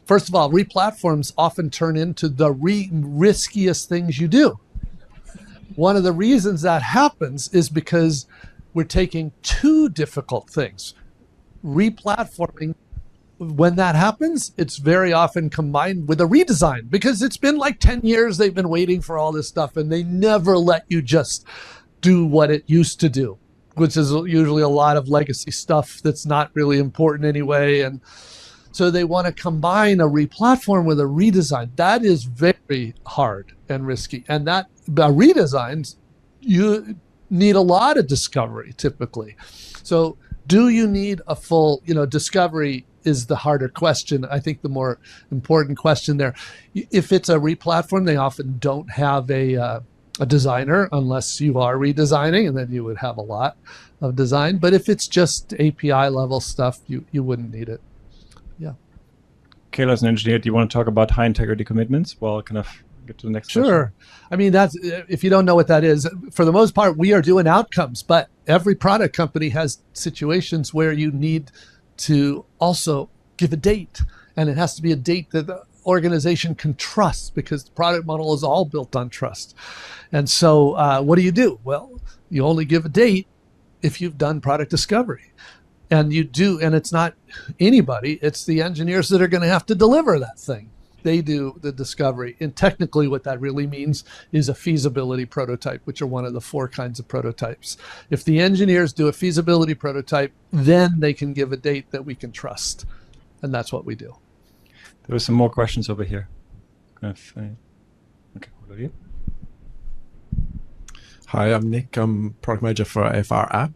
first of all, replatforms often turn into the riskiest things you do. One of the reasons that happens is because we're taking two difficult things. Replatforming, when that happens, it's very often combined with a redesign because it's been like 10 years they've been waiting for all this stuff and they never let you just do what it used to do, which is usually a lot of legacy stuff that's not really important anyway. And so they want to combine a replatform with a redesign. That is very hard and risky. And that redesigns, you need a lot of discovery typically. So do you need a full, discovery is the harder question. I think the more important question there. If it's a replatform, they often don't have a designer unless you are redesigning, and then you would have a lot of design. But if it's just API level stuff, you wouldn't need it. Yeah. Kayla, as an engineer, do you want to talk about high integrity commitments? Well, kind of get to the next question. Sure. I mean, that's, if you don't know what that is, for the most part, we are doing outcomes, but every product company has situations where you need to also give a date, and it has to be a date that the organization can trust because the product model is all built on trust. And so what do? Well, you only give a date if you've done product discovery. And you do, and it's not anybody, it's the engineers that are going to have to deliver that thing. They do the discovery. And technically what that really means is a feasibility prototype, which are one of the 4 kinds of prototypes. If the engineers do a feasibility prototype, then they can give a date that we can trust. And that's what we do. There were some more questions over here. Okay, what are you? Hi, I'm Nick. I'm product manager for AFR app.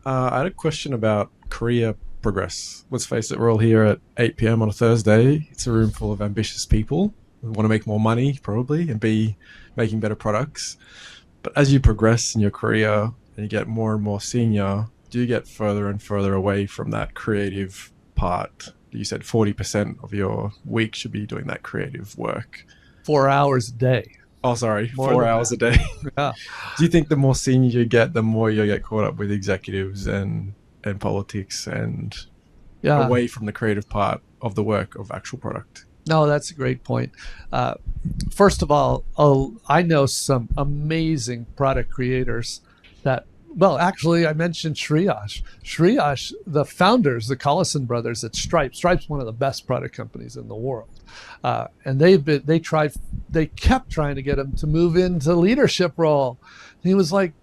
I had a question about career progress. Let's face it, we're all here at 8 p.m. on a Thursday. It's a room full of ambitious people who want to make more money, probably, and be making better products. But as you progress in your career and you get more and more senior, do you get further and further away from that creative part? You said 40% of your week should be doing that creative work. 4 hours a day. Oh, sorry, 4 hours a day. Yeah. Do you think the more senior you get, the more you get caught up with executives and politics and away from the creative part of the work of actual product? No, that's a great point. First of all, I know some amazing product creators that Well, actually, I mentioned Shreyas. Shreyas, the founders, the Collison brothers at Stripe. Stripe's one of the best product companies in the world, and they kept trying to get him to move into leadership role. And he was like,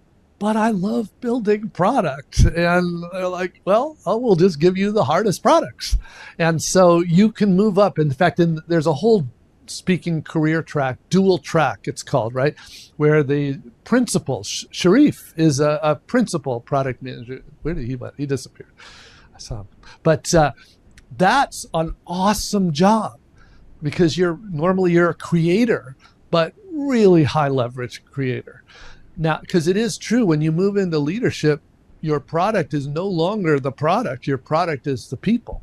"But I love building product," and they're like, "Well, we'll just give you the hardest products," and so you can move up. In fact, there's a whole speaking career track, dual track it's called, right? Where the principal, Sharif is a principal product manager. Where did he went? He disappeared. I saw him. But that's an awesome job because you're a creator, but really high leverage creator. Now, because it is true, when you move into leadership, your product is no longer the product. Your product is the people.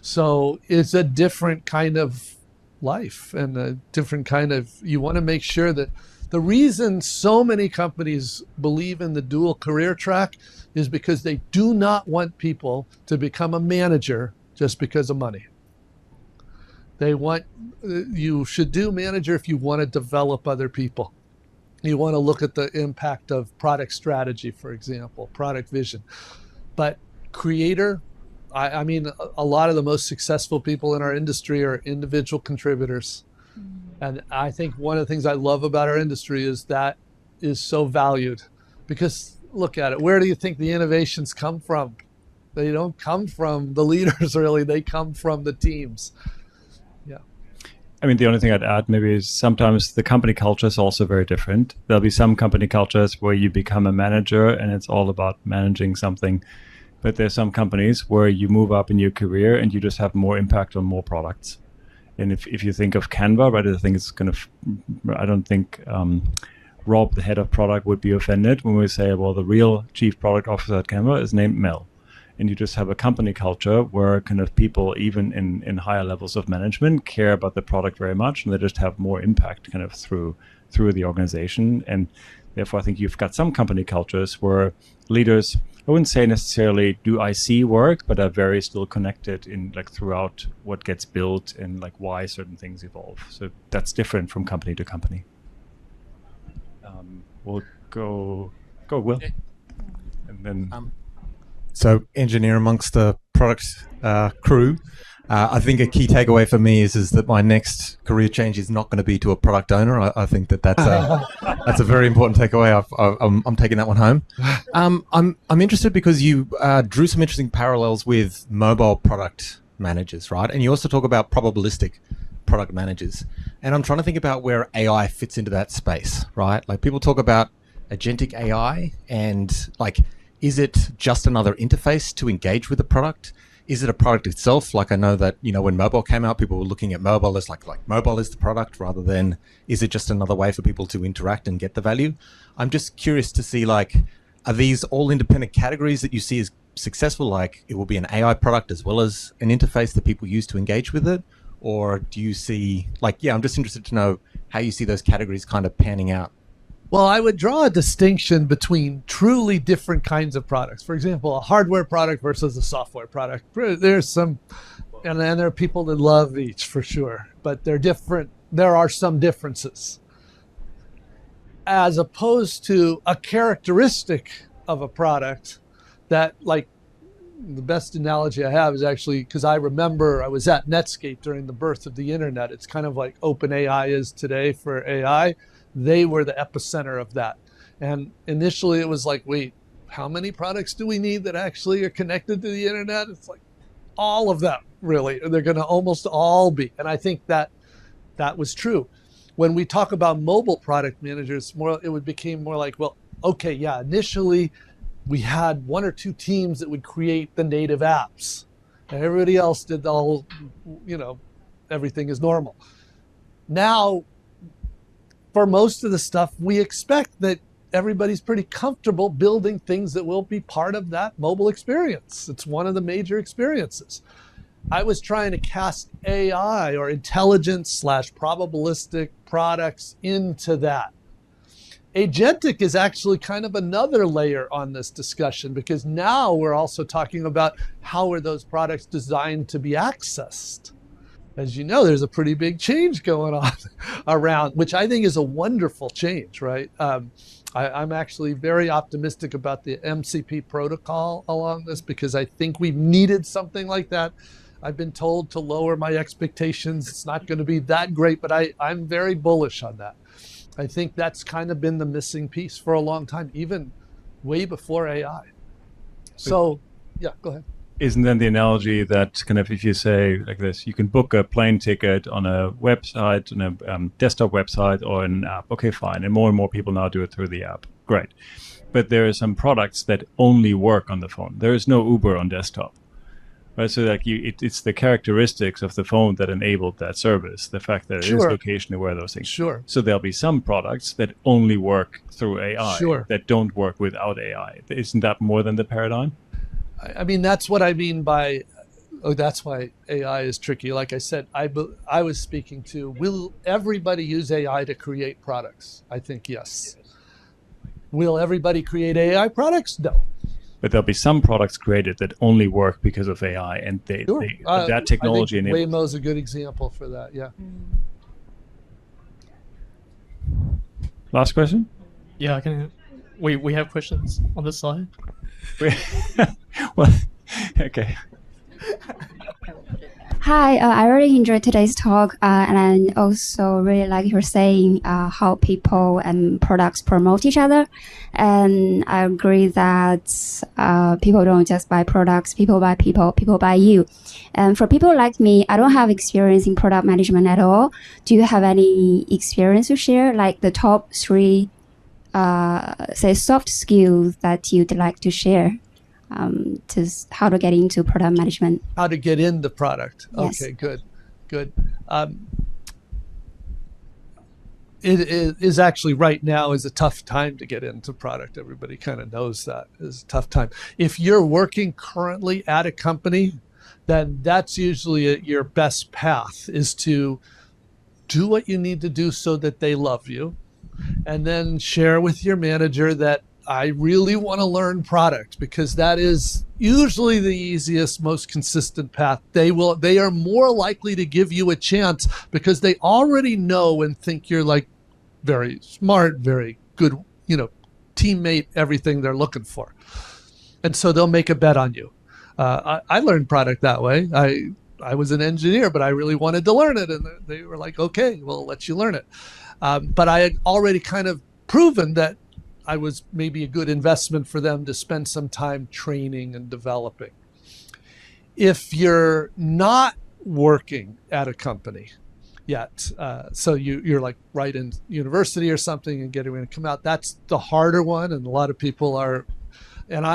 So it's a different kind of life and a different kind of, you want to make sure that the reason so many companies believe in the dual career track is because they do not want people to become a manager just because of money. They want, you should do manager if you want to develop other people. You want to look at the impact of product strategy, for example, product vision. But creator, I mean, a lot of the most successful people in our industry are individual contributors. And I think one of the things I love about our industry is that is so valued. Because look at it, where do you think the innovations come from? They don't come from the leaders, really. They come from the teams. Yeah. I mean, the only thing I'd add maybe is sometimes the company culture is also very different. There'll be some company cultures where you become a manager and it's all about managing something. But there's some companies where you move up in your career and you just have more impact on more products. And if you think of Canva, right, I don't think Rob, the head of product, would be offended when we say, well, the real chief product officer at Canva is named Mel. And you just have a company culture where kind of people, even in higher levels of management, care about the product very much, and they just have more impact kind of through the organization. And therefore, I think you've got some company cultures where leaders, I wouldn't say necessarily do IC work, but are very still connected in like throughout what gets built and like why certain things evolve. So that's different from company to company. We'll go Will. And then so engineer amongst the product crew. I think a key takeaway for me is that my next career change is not going to be to a product owner. I think that's a very important takeaway. I'm taking that one home. I'm interested because you drew some interesting parallels with mobile product managers, right? And you also talk about probabilistic product managers. And I'm trying to think about where AI fits into that space, right? Like people talk about agentic AI and like, is it just another interface to engage with the product? Is it a product itself? Like I know that, you know, when mobile came out, people were looking at mobile as like mobile is the product rather than is it just another way for people to interact and get the value? I'm just curious to see like, are these all independent categories that you see as successful? Like it will be an AI product as well as an interface that people use to engage with it? Or do you see like, yeah, I'm just interested to know how you see those categories kind of panning out. Well, I would draw a distinction between truly different kinds of products. For example, a hardware product versus a software product. There's some, and there are people that love each for sure, but they're different. There are some differences. As opposed to a characteristic of a product that, like, the best analogy I have is actually, because I remember I was at Netscape during the birth of the internet. It's kind of like OpenAI is today for AI. They were the epicenter of that. And initially it was like, wait, how many products do we need that actually are connected to the internet? It's like all of them, really. They're going to almost all be. And I think that was true. When we talk about mobile product managers, it became more like, well, okay, yeah, initially we had one or two teams that would create the native apps. And everybody else did the whole, everything is normal. Now, for most of the stuff, we expect that everybody's pretty comfortable building things that will be part of that mobile experience. It's one of the major experiences. I was trying to cast AI or intelligence/probabilistic products into that. Agentic is actually kind of another layer on this discussion because now we're also talking about how are those products designed to be accessed. As you know, there's a pretty big change going on around, which I think is a wonderful change, right? I'm actually very optimistic about the MCP protocol along this, because I think we've needed something like that. I've been told to lower my expectations. It's not going to be that great, but I'm very bullish on that. I think that's kind of been the missing piece for a long time, even way before AI. So, yeah, go ahead. Isn't then the analogy that kind of, if you say like this, you can book a plane ticket on a website, on a desktop website or an app. Okay, fine. And more people now do it through the app. Great. But there are some products that only work on the phone. There is no Uber on desktop. Right? So like it's the characteristics of the phone that enabled that service. The fact that it is location aware, those things. Sure. So there'll be some products that only work through AI, that don't work without AI. Isn't that more than the paradigm? I mean, that's what I mean by, that's why AI is tricky. Like I said, I was speaking to, will everybody use AI to create products? I think yes. Will everybody create AI products? No. But there'll be some products created that only work because of AI, and that technology I think enables. Waymo's a good example for that, yeah. Last question? Yeah, we have questions on this slide. Well, okay. Hi, I really enjoyed today's talk, and I also really like you're saying how people and products promote each other. And I agree that people don't just buy products, people buy people, people buy you. And for people like me, I don't have experience in product management at all. Do you have any experience to share, like the top 3 say soft skills that you'd like to share, to how to get into product management? How to get into product. Yes. Okay, good. It is actually right now is a tough time to get into product. Everybody kind of knows that is a tough time. If you're working currently at a company, then that's usually your best path, is to do what you need to do so that they love you. And then share with your manager that I really want to learn product, because that is usually the easiest, most consistent path. They are more likely to give you a chance because they already know and think you're like very smart, very good, teammate, everything they're looking for. And so they'll make a bet on you. I learned product that way. I was an engineer, but I really wanted to learn it. And they were like, okay, we'll let you learn it. But I had already kind of proven that I was maybe a good investment for them to spend some time training and developing. If you're not working at a company yet, so you're like right in university or something and getting ready to come out, that's the harder one. And a lot of people are, and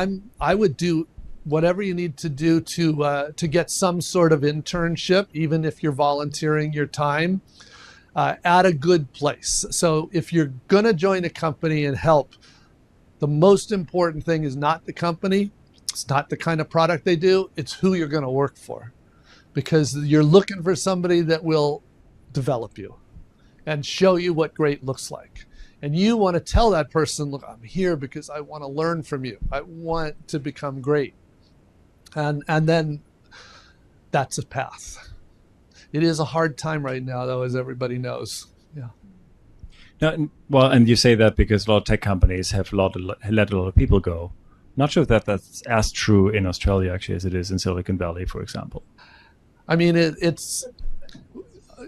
I would do whatever you need to do to get some sort of internship, even if you're volunteering your time. At a good place. So if you're going to join a company and help, the most important thing is not the company. It's not the kind of product they do. It's who you're going to work for, because you're looking for somebody that will develop you and show you what great looks like. And you want to tell that person, look, I'm here because I want to learn from you. I want to become great. And then that's a path. It is a hard time right now, though, as everybody knows. Yeah. No, well, and you say that because a lot of tech companies have let a lot of people go. Not sure if that's as true in Australia, actually, as it is in Silicon Valley, for example. I mean,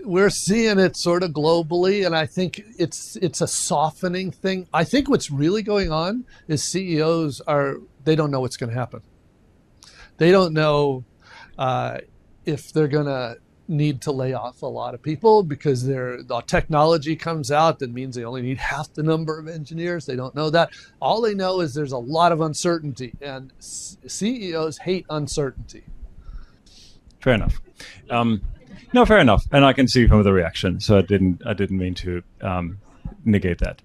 we're seeing it sort of globally, and I think it's a softening thing. I think what's really going on is CEOs they don't know what's going to happen. They don't know if they're going to need to lay off a lot of people because the technology comes out that means they only need half the number of engineers. They don't know that. All they know is there's a lot of uncertainty, and CEOs hate uncertainty. Fair enough. No, fair enough. And I can see from the reaction, so I didn't mean to negate that.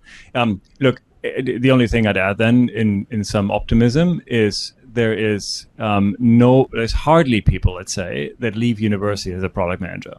Look, the only thing I'd add then in some optimism is there's hardly people, let's say, that leave university as a product manager.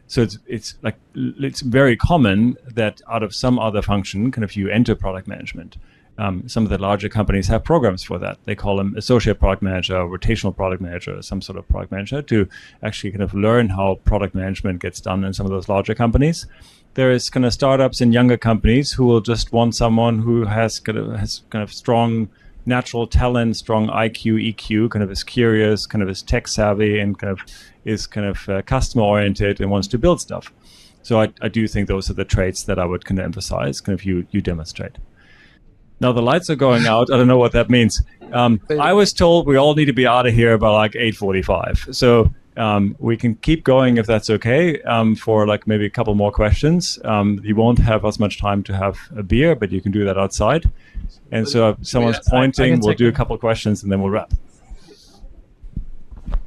So it's very common that out of some other function, kind of you enter product management. some of the larger companies have programs for that. They call them associate product manager, rotational product manager, some sort of product manager to actually kind of learn how product management gets done in some of those larger companies. There is kind of startups and younger companies who will just want someone who has kind of strong natural talent, strong IQ, EQ, kind of is curious, kind of is tech savvy, and kind of is customer oriented and wants to build stuff. So I do think those are the traits that I would kind of emphasize, kind of you demonstrate. Now the lights are going out. I don't know what that means. I was told we all need to be out of here by like 8:45. So we can keep going if that's okay for like maybe a couple more questions. You won't have as much time to have a beer, but you can do that outside. And so if someone's pointing, we'll do a couple of questions and then we'll wrap.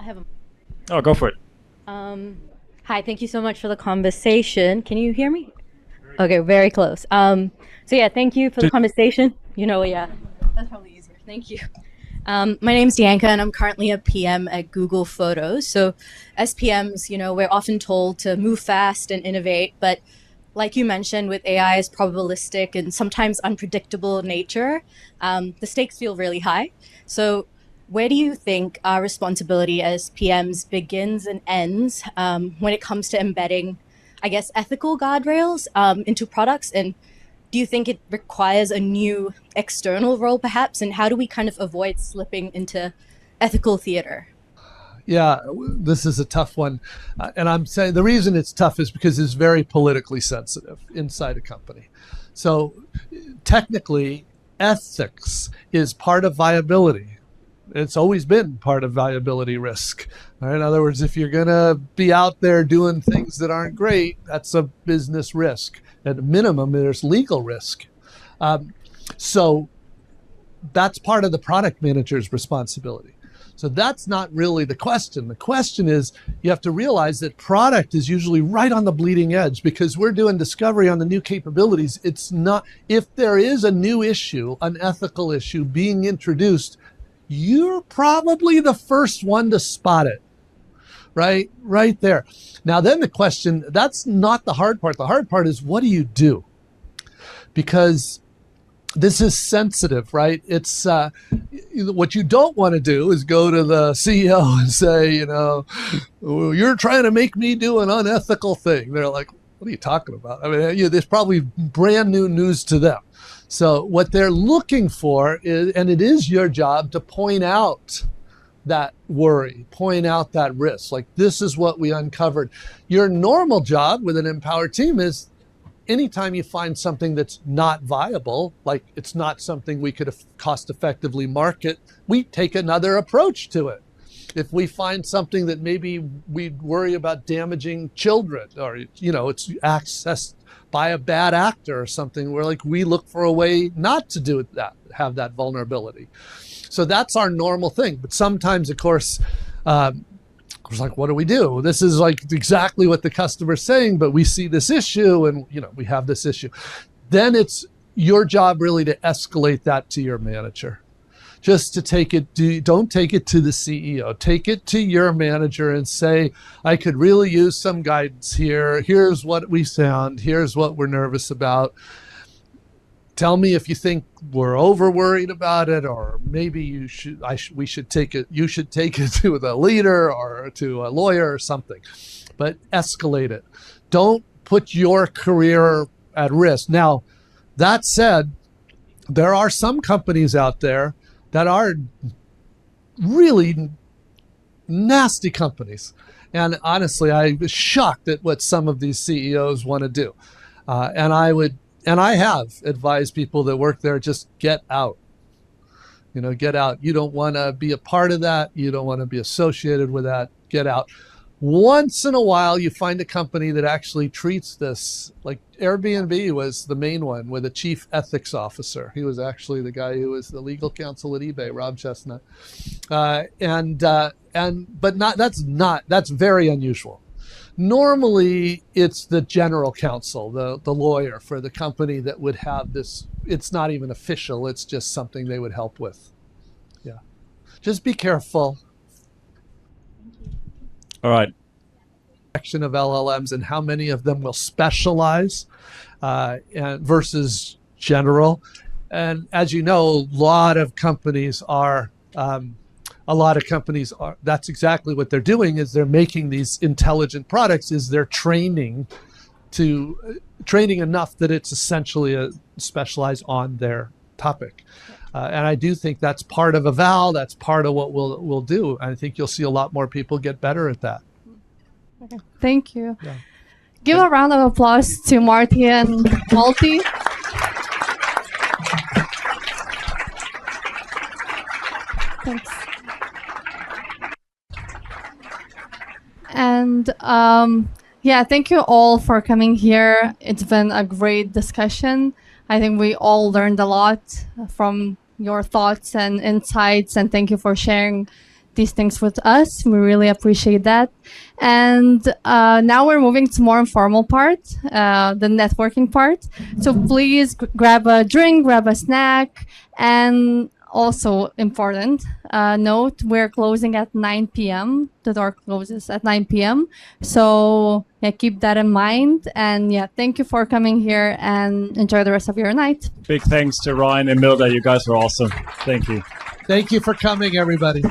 I have a... Oh, go for it. Hi, thank you so much for the conversation. Can you hear me? Okay, very close. So yeah, thank you for the conversation. Yeah, that's probably easier. Thank you. My name's Dianca, and I'm currently a PM at Google Photos. So as PMs, we're often told to move fast and innovate, but like you mentioned, with AI's probabilistic and sometimes unpredictable nature, the stakes feel really high. So where do you think our responsibility as PMs begins and ends when it comes to embedding, I guess, ethical guardrails into products? And do you think it requires a new external role, perhaps? And how do we kind of avoid slipping into ethical theater? Yeah, this is a tough one. And I'm saying the reason it's tough is because it's very politically sensitive inside a company. So technically, ethics is part of viability. It's always been part of viability risk. Right? In other words, if you're going to be out there doing things that aren't great, that's a business risk. At a minimum, there's legal risk. So that's part of the product manager's responsibility. So that's not really the question. The question is, you have to realize that product is usually right on the bleeding edge because we're doing discovery on the new capabilities. It's not, if there is a new issue, an ethical issue being introduced, you're probably the first one to spot it. Right there. Now then the question, that's not the hard part. The hard part is, what do you do? Because this is sensitive, right? It's what you don't want to do is go to the CEO and say, you're trying to make me do an unethical thing. They're like, what are you talking about? I mean, there's probably brand new news to them. So what they're looking for is, and it is your job to point out that worry, point out that risk. Like, this is what we uncovered. Your normal job with an empowered team is anytime you find something that's not viable, like it's not something we could cost effectively market, we take another approach to it. If we find something that maybe we'd worry about damaging children, or it's accessed by a bad actor or something, we look for a way not to do that, have that vulnerability. So that's our normal thing. But sometimes, of course, what do we do? This is like exactly what the customer's saying, but we see this issue and we have this issue. Then it's your job really to escalate that to your manager. Just to take it, don't take it to the CEO. Take it to your manager and say, I could really use some guidance here. Here's what we found. Here's what we're nervous about. Tell me if you think we're over worried about it, or maybe we should take it. You should take it to the leader or to a lawyer or something, but escalate it. Don't put your career at risk. Now, that said, there are some companies out there that are really nasty companies. And honestly, I was shocked at what some of these CEOs want to do. And I have advised people that work there, just get out. Get out. You don't want to be a part of that. You don't want to be associated with that. Get out. Once in a while, you find a company that actually treats this, like Airbnb was the main one with a chief ethics officer. He was actually the guy who was the legal counsel at eBay, Rob Chestnut. That's very unusual. Normally, it's the general counsel, the lawyer for the company that would have this. It's not even official. It's just something they would help with. Yeah. Just be careful. All right. Section of LLMs and how many of them will specialize and versus general. And as you know, a lot of companies are, that's exactly what they're doing, is they're making these intelligent products, is they're training enough that it's essentially specialized on their topic. And I do think that's part of Eval, that's part of what we'll do. And I think you'll see a lot more people get better at that. Okay. Thank you. Yeah. Give a round of applause to Marty and Malte. Thanks. And yeah, thank you all for coming here. It's been a great discussion. I think we all learned a lot from your thoughts and insights, and thank you for sharing these things with us. We really appreciate that. And now we're moving to more informal part, the networking part. So please grab a drink, grab a snack, and also important note, we're closing at 9 p.m. The door closes at 9 p.m. So yeah, keep that in mind. And yeah, thank you for coming here and enjoy the rest of your night. Big thanks to Ryan and Milda. You guys were awesome. Thank you. Thank you for coming, everybody.